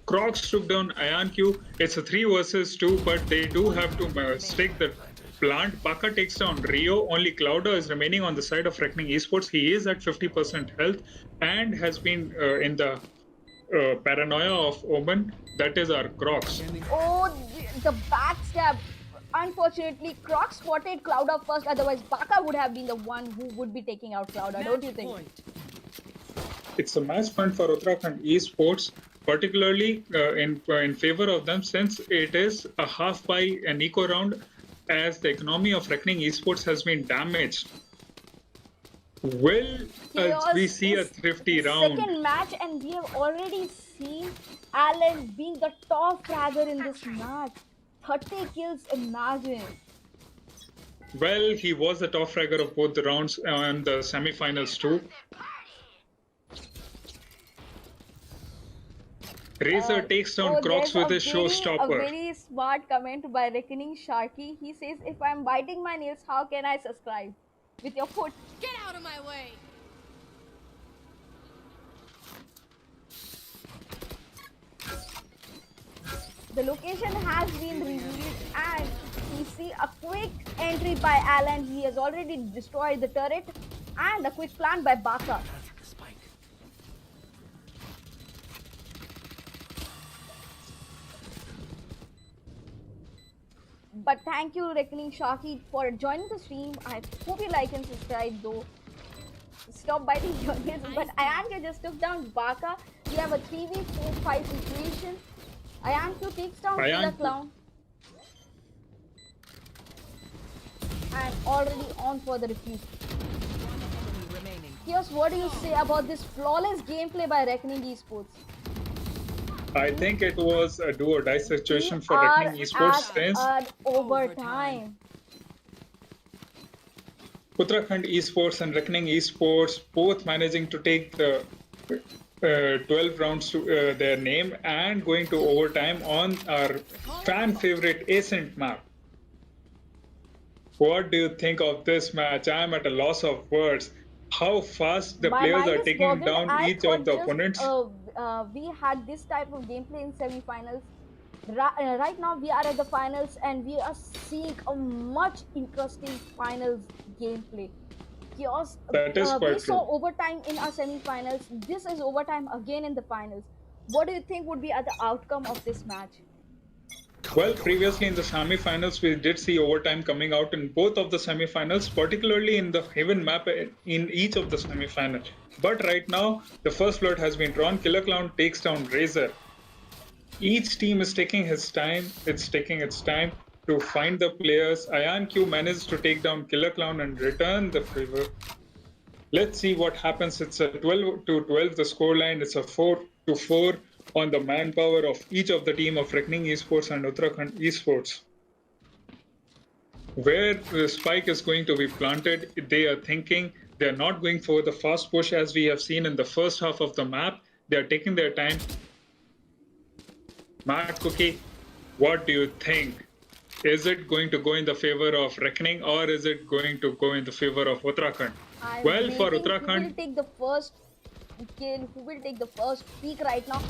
Crocs took down IonQ. It's a 3 versus 2, but they do have to stake the plant. Baka takes down Rio. Only Clouda is remaining on the side of Reckoning Esports. He is at 50% health and has been in the paranoia of Omen. That is our Crocs. Oh, the backstab. Unfortunately, Croc spotted Clouda first. Otherwise, Baka would have been the one who would be taking out Clouda. Don't you think? Point. It's a match point for Uttarakhand Esports, particularly in favor of them since it is a half by an eco round as the economy of Reckoning Esports has been damaged. Will Chaos we see a is thrifty the round? Second match, and we have already seen Alan being the top fragger in this match. 30 kills, imagine. Well, he was the top fragger of both the rounds and the semi-finals too. Razor takes down Crocs There's with a his a showstopper. very smart comment by Reckoning Sharky. He says, "If I'm biting my nails, how can I subscribe? With your foot." Get out of my way! The location has been revealed, and we see a quick entry by Alan. He has already destroyed the turret, and a quick plan by Baka. But thank you, Reckoning Sharky, for joining the stream. I hope you like and subscribe, though. Stop biting your nails. But Ayanka just took down Baka. We have a 3v4-5 situation. Ayanka takes down Killer Clown. And already on for the defeat. One enemy remaining. Chaoz, what do you say about this flawless gameplay by Reckoning Esports? I think it was a do or die situation for We Reckoning Esports since at overtime. Uttarakhand Esports and Reckoning Esports both managing to take the 12 rounds to their name and going to overtime on our fan favorite Ascent map. What do you think of this match? I am at a loss of words. How fast the players are taking down each of the opponents. We had this type of gameplay in semi-finals. Right now we are at the finals and we are seeing a much interesting finals gameplay. Chaoz, That is quite we saw true. overtime in our semi-finals. This is overtime again in the finals. What do you think would be the outcome of this match? Well, previously in the semi-finals, we did see overtime coming out in both of the semi-finals, particularly in the Haven map in each of the semi-finals. But right now, the first blood has been drawn. Killer Clown takes down Razor. Each team is taking its time. It's taking its time to find the players. IonQ managed to take down Killer Clown and return the favor. Let's see what happens. It's a 12-12, the scoreline. It's a 4-4 on the manpower of each of the team of Reckoning Esports and Uttarakhand Esports. Where the spike is going to be planted, they are thinking they're not going for the fast push as we have seen in the first half of the map. They are taking their time. MadCoOkie, what do you think? Is it going to go in the favor of Reckoning or is it going to go in the favor of Uttarakhand? Well, for Uttarakhand, who will take the first kill? Who will take the first peek right now?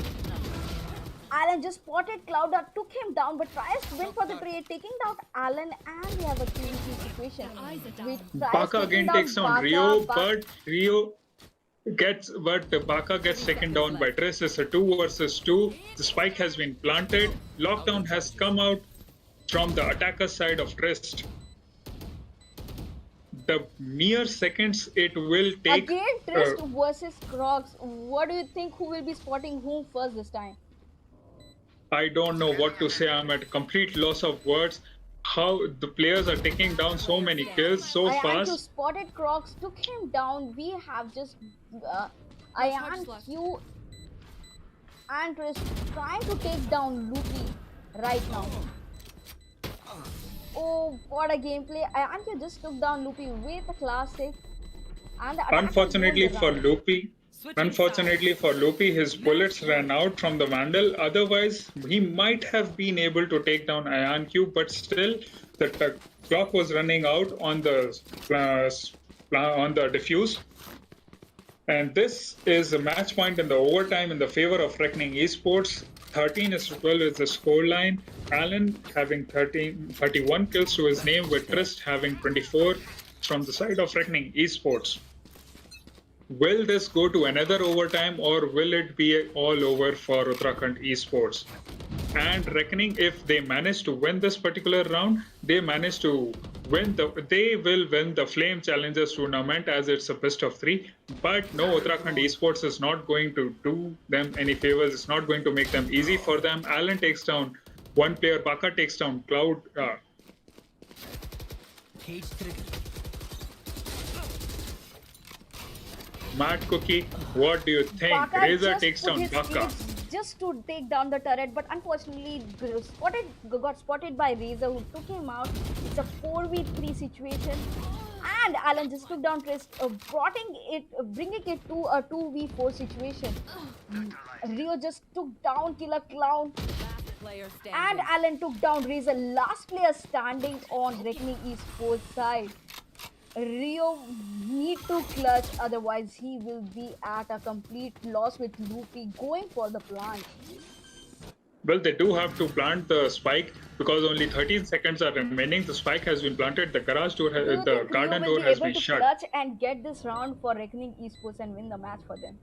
Alan just spotted Clouder, took him down, but tries to win for the trade, taking down Alan, and we have a 3v3 situation. Baka again takes down Rio, but Baka gets taken down by Triss. It's a 2 versus 2. The spike has been planted. Lockdown has come out from the attacker side of Triss. The mere seconds it will take. Again, Trist versus Crocs. What do you think? Who will be spotting whom first this time? I don't know what to say. I'm at a complete loss of words. How the players are taking down so many kills so fast. IonQ spotted Crocs, took him down. We have just IonQ and Trist trying to take down Loopy right now. Oh, what a gameplay. IonQ just took down Loopy with a classic. And Unfortunately for Loopy, his bullets ran out from the Vandal. Otherwise, he might have been able to take down IonQ, but still, the clock was running out on the defuse. And this is a match point in the overtime in the favor of Reckoning Esports. 13-12 is the scoreline. Alan having 31 kills to his name, with Trist having 24 from the side of Reckoning Esports. Will this go to another overtime or will it be all over for Uttarakhand Esports? And Reckoning, if they manage to win this particular round, they manage to win they will win the Flame Challengers tournament as it's a best of 3. But no, Uttarakhand Esports is not going to do them any favors. It's not going to make them easy for them. Alan takes down one player. Baka takes down Cloud. MadCoOkie, what do you think? Baka Razor just takes put down his Baka. skills just to take down the turret, but unfortunately got spotted by Razor, who took him out. It's a 4v3 situation, And Alan just took down Trist, bringing it to a 2v4 situation. Rio just took down Killer Clown, Last player and standing. Alan took down Razor, last player standing on Reckoning Esports side. Rio need to clutch, otherwise he will be at a complete loss with Luffy going for the plant. Well, they do have to plant the spike because only 13 seconds are remaining. The spike has been planted. The garage door, Do you the think Rio garden will door be has able been to shut. clutch and get this round for Reckoning Esports and win the match for them?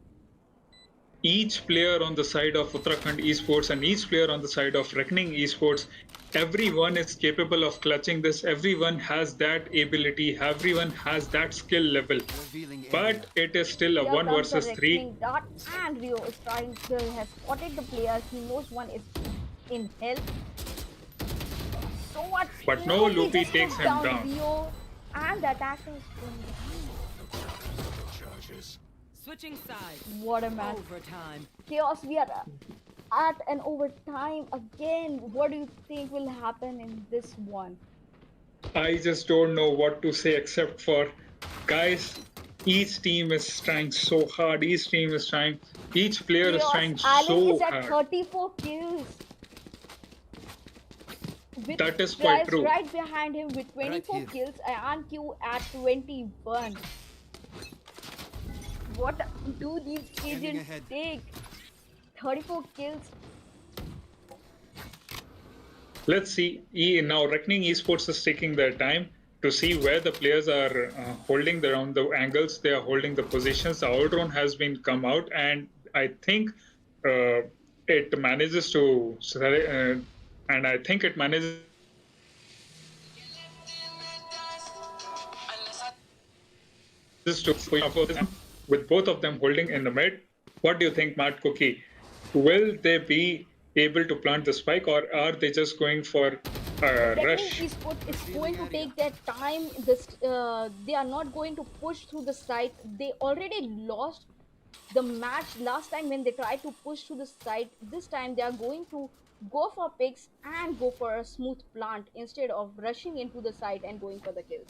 Each player on the side of Uttarakhand Esports and each player on the side of Reckoning Esports, everyone is capable of clutching this. Everyone has that ability. Everyone has that skill level. Revealing But it is still a Here 1 comes the versus 3. Reckoning Dart, and Rio is trying to has spotted the player. He knows one is in hell. So what? But no, Luffy Luffy just takes took him down. Rio, and the attacker is going Switching sides. down. What a match. Overtime. Chaos, we are at an overtime again. What do you think will happen in this one? I just don't know what to say except for, guys, each team is trying so hard. Each team is trying. Each player is trying Alan so is at hard. 34 kills. With That is quite guys true. right behind him with 24 here. kills and Q at 21. What do these agents ahead. take? 34 kills. Let's see. Now, Reckoning Esports is taking their time to see where the players are holding around the angles. They are holding the positions. The outrun has been come out, and I think it manages to. And I think it manages to with both of them holding in the mid. What do you think, MadCoOkie? Will they be able to plant the spike, or are they just going for a Reckoning rush? Esports is going to take their time. They are not going to push through the site. They already lost the match last time when they tried to push through the site. This time they are going to go for picks and go for a smooth plant instead of rushing into the site and going for the kills.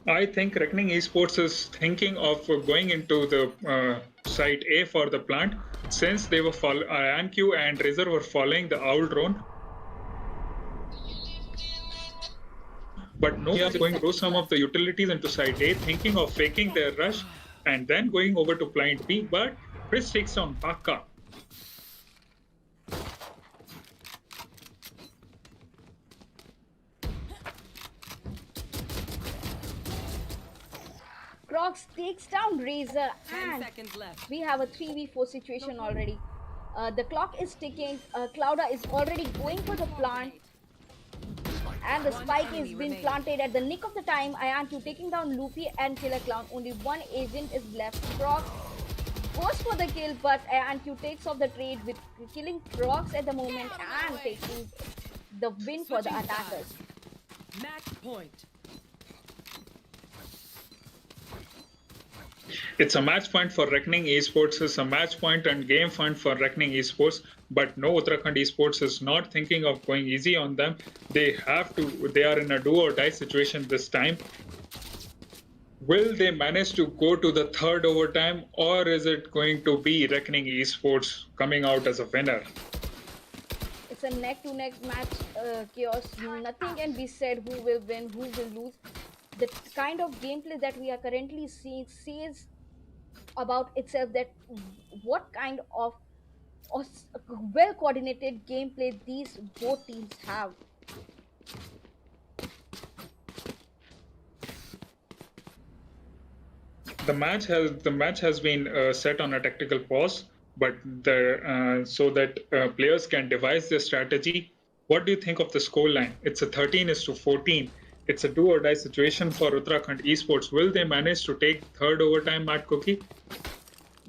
I think Reckoning Esports is thinking of going into the site A for the plant, since they were Anq and Razor were following the owl drone. But no, they are going to throw some of the utilities into site A, thinking of faking their rush and then going over to plant B. But Chris takes on Paka. Crocs takes down Razor, 10 and seconds left. we have a 3v4 situation already. The clock is ticking. Clouda is already going for the plant, and the spike is enemy being remaining. planted at the nick of the time. Ianq taking down Luffy and Killer Clown. Only one agent is left. Crocs goes for the kill, but Ianq takes off the trade with killing Crocs at the moment and taking the win for the Switching attackers. sides. Match point. It's a match point for Reckoning Esports. It's a match point and game point for Reckoning Esports. But no, Uttarakhand Esports is not thinking of going easy on them. They have to. They are in a do or die situation this time. Will they manage to go to the third overtime, or is it going to be Reckoning Esports coming out as a winner? It's a neck-to-neck match, Chaos. Nothing can be said who will win, who will lose. The kind of gameplay that we are currently seeing says about itself that what kind of well-coordinated gameplay these both teams have. The match has been set on a tactical pause, but so that players can devise their strategy. What do you think of the scoreline? It's a 13-14. It's a do or die situation for Uttarakhand Esports. Will they manage to take third overtime, MadCoOkie?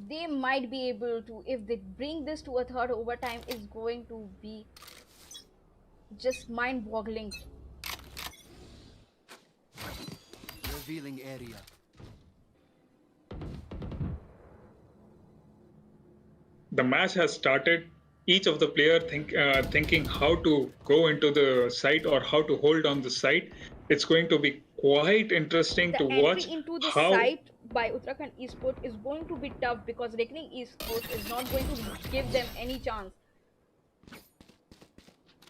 They might be able to. If they bring this to a third overtime, it's going to be just mind-boggling. Revealing area. The match has started. Each of the player thinking how to go into the site or how to hold on the site. It's going to be quite interesting The to entry watch into the how site by Uttarakhand Esports is going to be tough because Reckoning Esports is not going to give them any chance.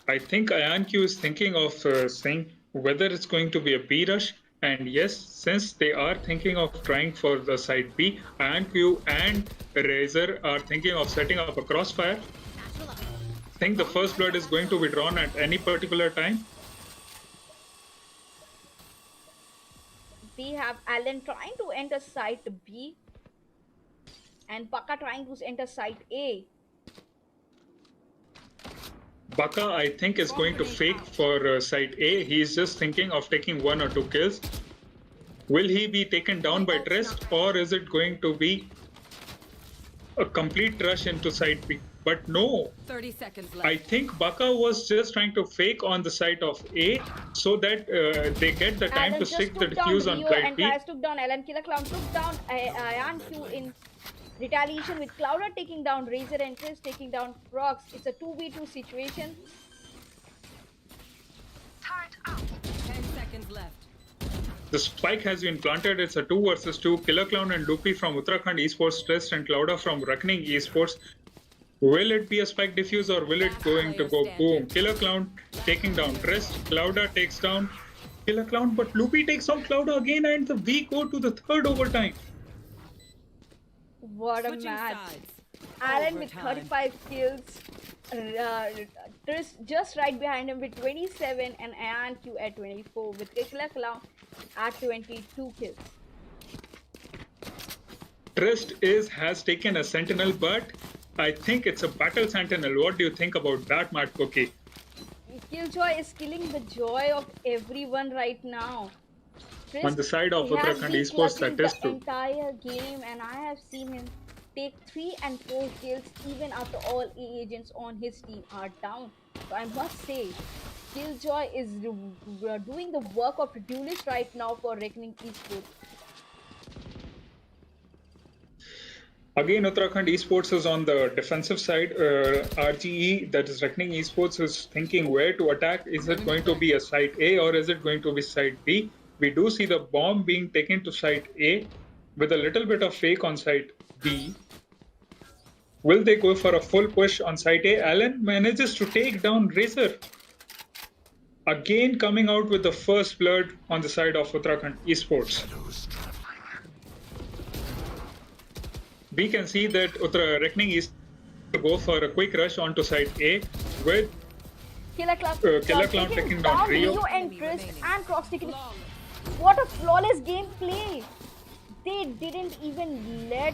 I think IonQ is thinking of saying whether it's going to be a B rush. And yes, since they are thinking of trying for the side B, IonQ and Razer are thinking of setting up a crossfire. Think the first blood is going to be drawn at any particular time. We have Allen trying to enter site B and Baka trying to enter site A. Baka, I think, is going to fake for side A. He's just thinking of taking 1 or 2 kills. Will he be taken down by Trist, or is it going to be a complete rush into side B? But no, 30 seconds left. I think Baka was just trying to fake on the side of A so that they get the time Allen to just stick the took down defuse on Rio side and B. Trias took down Allen. Killer Clown took down IonQ in retaliation with Clouder taking down Razor and Chris taking down Prox. It's a 2v2 situation. 10 seconds left. The spike has been planted. It's a 2 versus 2. Killer Clown and Loopy from Uttarakhand Esports, Trist and Clouda from Reckoning Esports. Will it be a spike diffuse or will it going to go boom? Killer Clown taking down Trist. Clouda takes down Killer Clown, but Loopy takes down Clouda again, and we go to the third overtime. What a Switching match. sides. Allen with Overtime. 35 kills. Triss just right behind him with 27 and IonQ at 24 with Killer Clown at 22 kills. Trist has taken a sentinel, but I think it's a battle sentinel. What do you think about that, MadCoOkie? Killjoy is killing the joy of everyone right now. Triss, On the side of he has Uttarakhand been Esports, clutching that is the true. entire game, and I have seen him take 3 and 4 kills even after all A agents on his team are down. So I must say, Killjoy is doing the work of duelist right now for Reckoning Esports. Again, Uttarakhand Esports is on the defensive side. RGE, that is Reckoning Esports, is thinking where to attack. Is it going to be a side A or is it going to be side B? We do see the bomb being taken to side A with a little bit of fake on side B. Will they go for a full push on side A? Allen manages to take down Razor. Again, coming out with the first blood on the side of Uttarakhand Esports. We can see that Reckoning is to go for a quick rush onto side A with Killer Clown, taking down Rio. and Triss and Cross taking. What a flawless gameplay! They didn't even let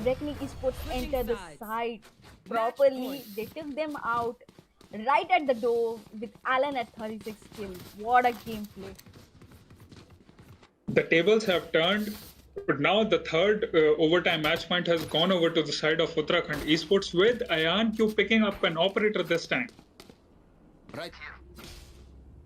Reckoning Esports enter the site properly. They took them out right at the door with Allen at 36 kills. What a gameplay! The tables have turned, but now the third overtime match point has gone over to the side of Uttarakhand Esports with IonQ picking up an operator this time. Right here.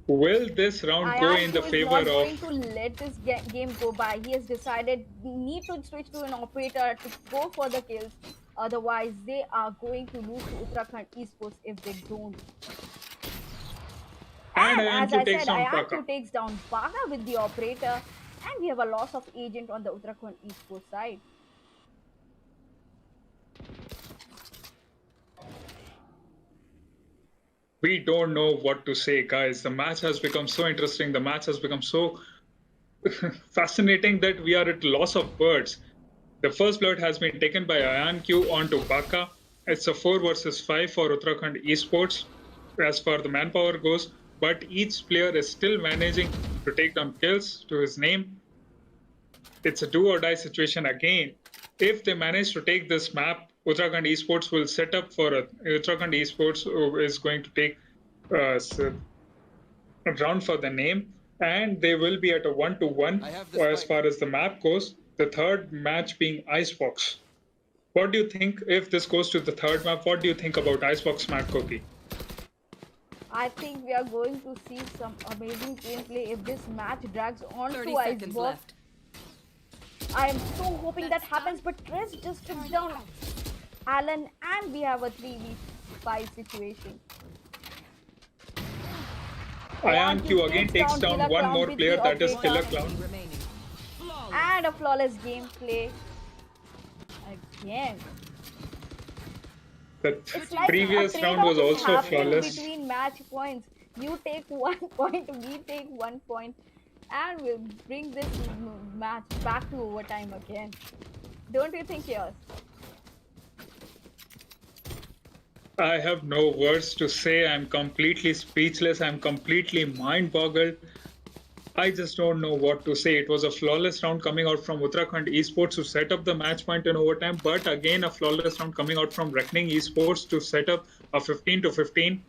Will this round go in the favor is not going of... to let this game go by. He has decided need to switch to an operator to go for the kills. Otherwise, they are going to lose to Uttarakhand Esports if they don't. And as IonQ I takes said, down Baka. IonQ takes down Baka with the operator. And we have a loss of agent on the Uttarakhand Esports side. We don't know what to say, guys. The match has become so interesting. The match has become so fascinating that we are at loss of words. The first blood has been taken by IonQ onto Baka. It's a 4 versus 5 for Uttarakhand Esports as far the manpower goes. But each player is still managing to take down kills to his name. It's a do or die situation again. If they manage to take this map, Uttarakhand Esports will set up for Uttarakhand Esports is going to take a round for the name, and they will be at a 1-1 as far as the map goes. The third match being Icebox. What do you think if this goes to the third map? What do you think about Icebox, MadCoOkie? I think we are going to see some amazing gameplay if this match drags on 30 to seconds Icebox. left. I am so hoping that happens, but Triss just took down Allen and we have a 3v5 situation. Ion Q again takes down Killer one Clown more with player, the that is operator. Killer Clown. Remaining. Flawless. And a flawless gameplay. Again. The It's like previous a round was trade-off is also happening flawless. between match points. You take 1 point, we take 1 point, and we'll bring this match back to overtime again. Don't you think, Chaoz? I have no words to say. I'm completely speechless. I'm completely mind-boggled. I just don't know what to say. It was a flawless round coming out from Uttarakhand Esports to set up the match point in overtime, but again a flawless round coming out from Reckoning Esports to set up a 15 to 15.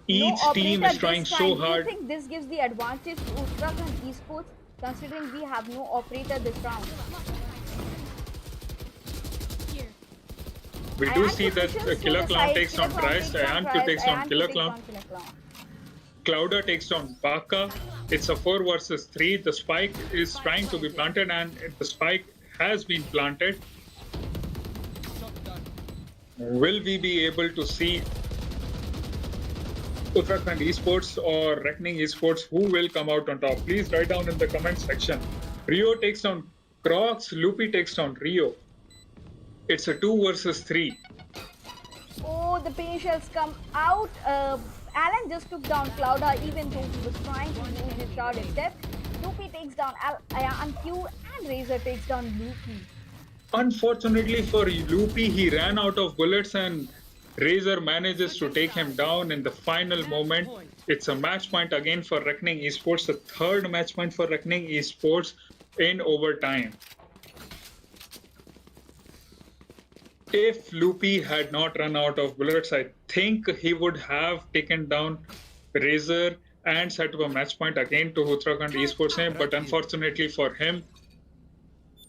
Each No team operator is trying this time. so Do you hard. think this gives the advantage to Uttarakhand Esports, considering we have no operator this round? We do Ion see Q that pushes to Killer the Clown side, takes Killer on Clown Christ, takes on Ion Q Christ, takes on Ion Q Killer takes Clown, on Killer Clown. Clouder takes down Baka. It's a 4 versus 3. The spike is trying to be planted, and the spike has been planted. Will we be able to see Uttarakhand Esports or Reckoning Esports? Who will come out on top? Please write down in the comment section. Rio takes down Crocs. Loopy takes down Rio. It's a 2 versus 3. Oh, the pain shells come out. Alan just took down Clouda, even though he was trying to use his shrouded depth. Loopy takes down Ion Q, and Razor takes down Loopy. Unfortunately for Loopy, he ran out of bullets, and Razor manages to take him down in the final moment. It's a match point again for Reckoning Esports, the third match point for Reckoning Esports in overtime. If Loopy had not run out of bullets, I think he would have taken down Razor and set up a match point again to Uttarakhand Esports name, but unfortunately for him,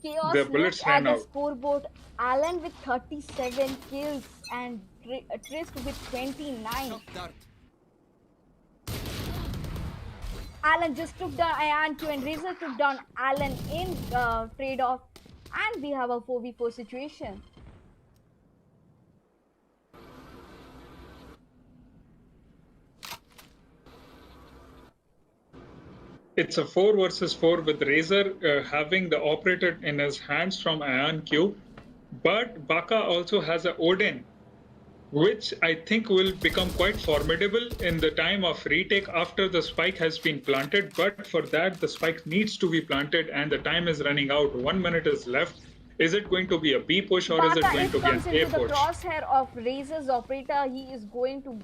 Chaos the bullets looks at ran the out. scoreboard. Alan with 37 kills and Trist with 29. Dart. Alan just took down Ion Q, and Razor took down Alan in trade-off, and we have a 4v4 situation. It's a 4 versus 4 with Razor having the operator in his hands from Ion Q. But Baka also has a Odin, which I think will become quite formidable in the time of retake after the spike has been planted. But for that, the spike needs to be planted, and the time is running out. 1 minute is left. Is it going to be a B push, or is it Baka, going it to be an comes A into the push? crosshair of Razor's operator. He is going to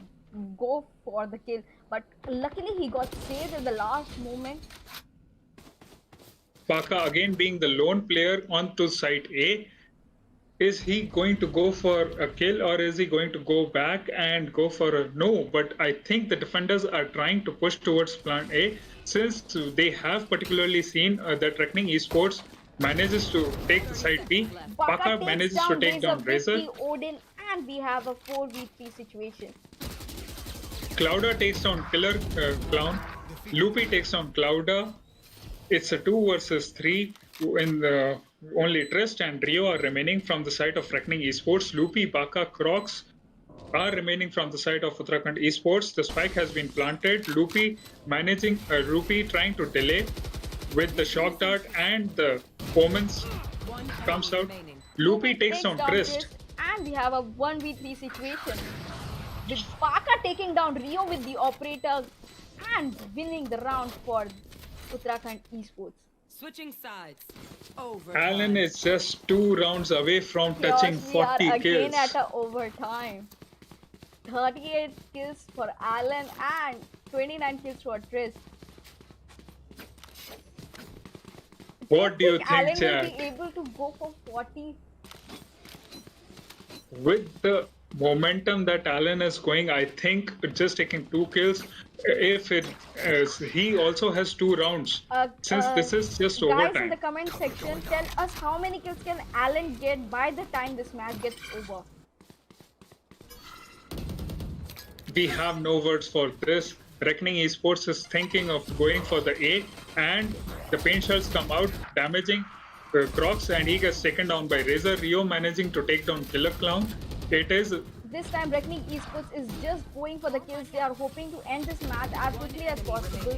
go for the kill, but luckily he got saved at the last moment. Baka again being the lone player onto site A. Is he going to go for a kill, or is he going to go back and go for a no? But I think the defenders are trying to push towards plan A, since they have particularly seen that Reckoning Esports manages to take the side B. Baka Takes manages down to take down with Razor. the Odin, and we have a 4v3 situation. Clouda takes down Killer Clown. Loopy takes down Clouda. It's a 2 versus 3. In the only Trist and Rio are remaining from the side of Reckoning Esports. Loopy, Baka, Crocs are remaining from the side of Uttarakhand Esports. The spike has been planted. Loopy trying to delay with the shock dart, and the Omens comes out. Loopy takes down Trist. And we have a 1v3 situation, with Baka taking down Rio with the operator and winning the round for Uttarakhand Esports. Switching sides. Over. Alan is just 2 rounds away from touching Chaos, we are 40 again kills. at a overtime. 38 kills for Alan and 29 kills for Trist. What do you think, Alan will Chad? be able to go for 40? With the momentum that Alan is going, I think just taking 2 kills, if it is, he also has 2 rounds. Since this is just guys overtime. in the comment section, tell us how many kills can Alan get by the time this match gets over. We have no words for this. Reckoning Esports is thinking of going for the A, and the paint shells come out, damaging Crocs, and he gets taken down by Razor. Rio managing to take down Killer Clown. It is This time Reckoning Esports is just going for the kills. They are hoping to end this match as quickly as possible.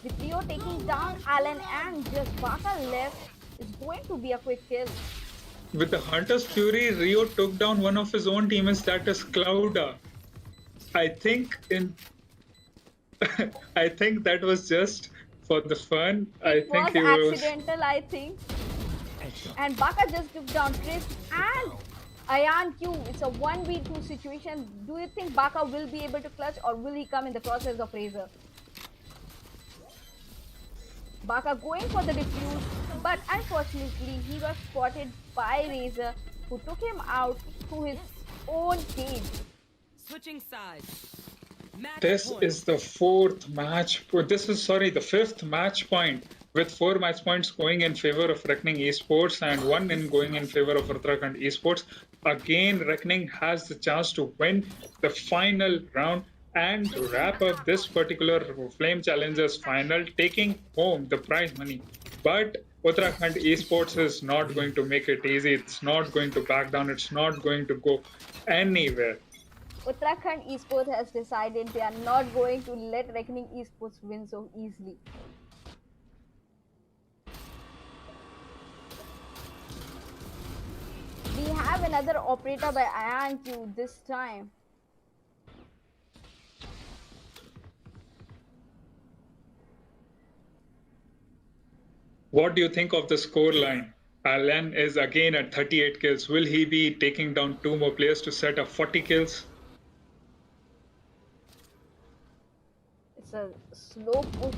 With Rio taking down Alan and just Baka left, it's going to be a quick kill. With the Hunter's Fury, Rio took down one of his own teammates, that is Clouda. I think I think that was just for the fun. I It think was he was. accidental, I think. And Baka just took down Chris and Ayan Q. It's a 1v2 situation. Do you think Baka will be able to clutch or will he come in the process of Razor? Baka going for the defuse, but unfortunately he was spotted by Razor, who took him out to his own cage. Switching sides. Match This point. is the the fifth match point, with 4 match points going in favor of Reckoning Esports and 1 in going in favor of Uttarakhand Esports. Again, Reckoning has the chance to win the final round and wrap up this particular Flame Challengers final, taking home the prize money. But Uttarakhand Esports is not going to make it easy. It's not going to back down. It's not going to go anywhere. Uttarakhand Esports has decided they are not going to let Reckoning Esports win so easily. We have another operator by Ayan Q this time. What do you think of the score line? Alan is again at 38 kills. Will he be taking down 2 more players to set up 40 kills? It's a slow push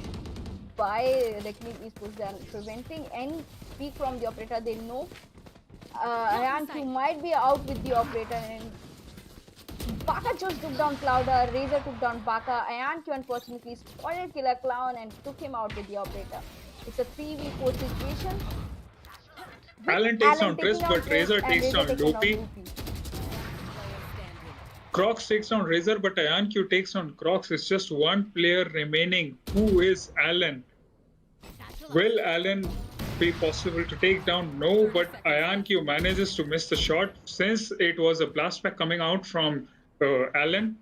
by Reckoning Esports. They are preventing any peek from the operator. They know Ayan Q might be out with the operator, and Baka just took down Clouda. Razor took down Baka. Ayan Q unfortunately spotted Killer Clown and took him out with the operator. It's a 3v4 situation. Alan takes down taking Triss, out but Triss Razor and takes down taking out Loopy. Loopy. Crocs takes down Razor, but IonQ takes down Crocs. It's just one player remaining. Who is Alan? Will Alan be possible to take down? No, but IonQ manages to miss the shot since it was a blast pack coming out from Alan.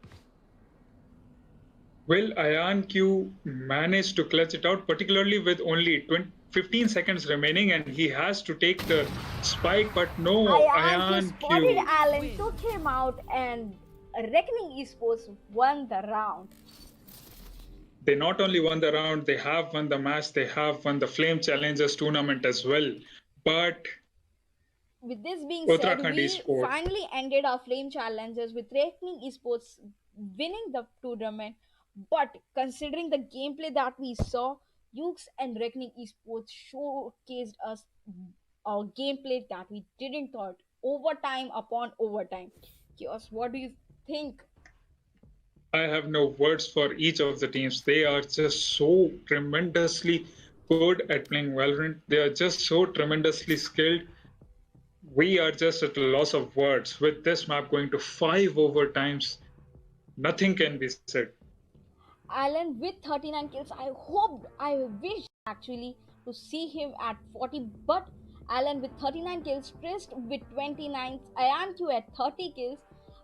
Will IonQ manage to clutch it out, particularly with only 15 seconds remaining, and he has to take the spike, but no, Ayan spotted IonQ. Alan, took him out, and Reckoning Esports won the round. They not only won the round, they have won the match, they have won the Flame Challengers tournament as well. But With this being said, Uttarakhand we Esports, finally ended our Flame Challengers with Reckoning Esports winning the tournament. But considering the gameplay that we saw, Ukes and Reckoning Esports showcased us a gameplay that we didn't thought overtime upon overtime. Chaos, what do you think? I have no words for each of the teams. They are just so tremendously good at playing Valorant. They are just so tremendously skilled. We are just at a loss of words. With this map going to 5 overtimes, nothing can be said. Alan with 39 kills. I wish actually to see him at 40, but Alan with 39 kills, Trist with 29, Ayanq at 30 kills,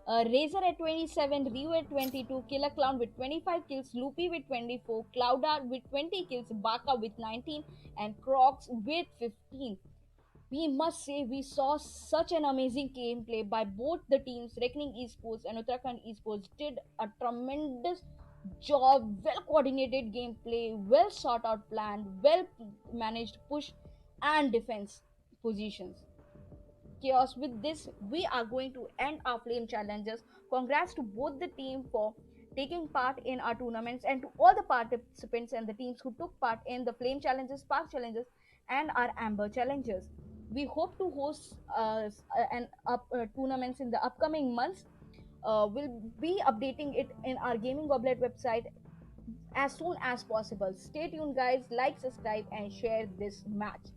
Razor at 27, Ryu at 22, Killer Clown with 25 kills, Loopy with 24, Clouda with 20 kills, Baka with 19, and Crocs with 15. We must say we saw such an amazing gameplay by both the teams. Reckoning Esports and Uttarakhand Esports did a tremendous job, well coordinated gameplay, well sought out plan, well managed push and defense positions. Chaos, with this we are going to end our Flame Challengers. Congrats to both the team for taking part in our tournaments, and to all the participants and the teams who took part in the Flame Challenges, Spark Challenges, and our Amber Challengers. We hope to host tournaments in the upcoming months. We'll be updating it in our Gaming Goblet website as soon as possible. Stay tuned, guys. Like, subscribe, and share this match.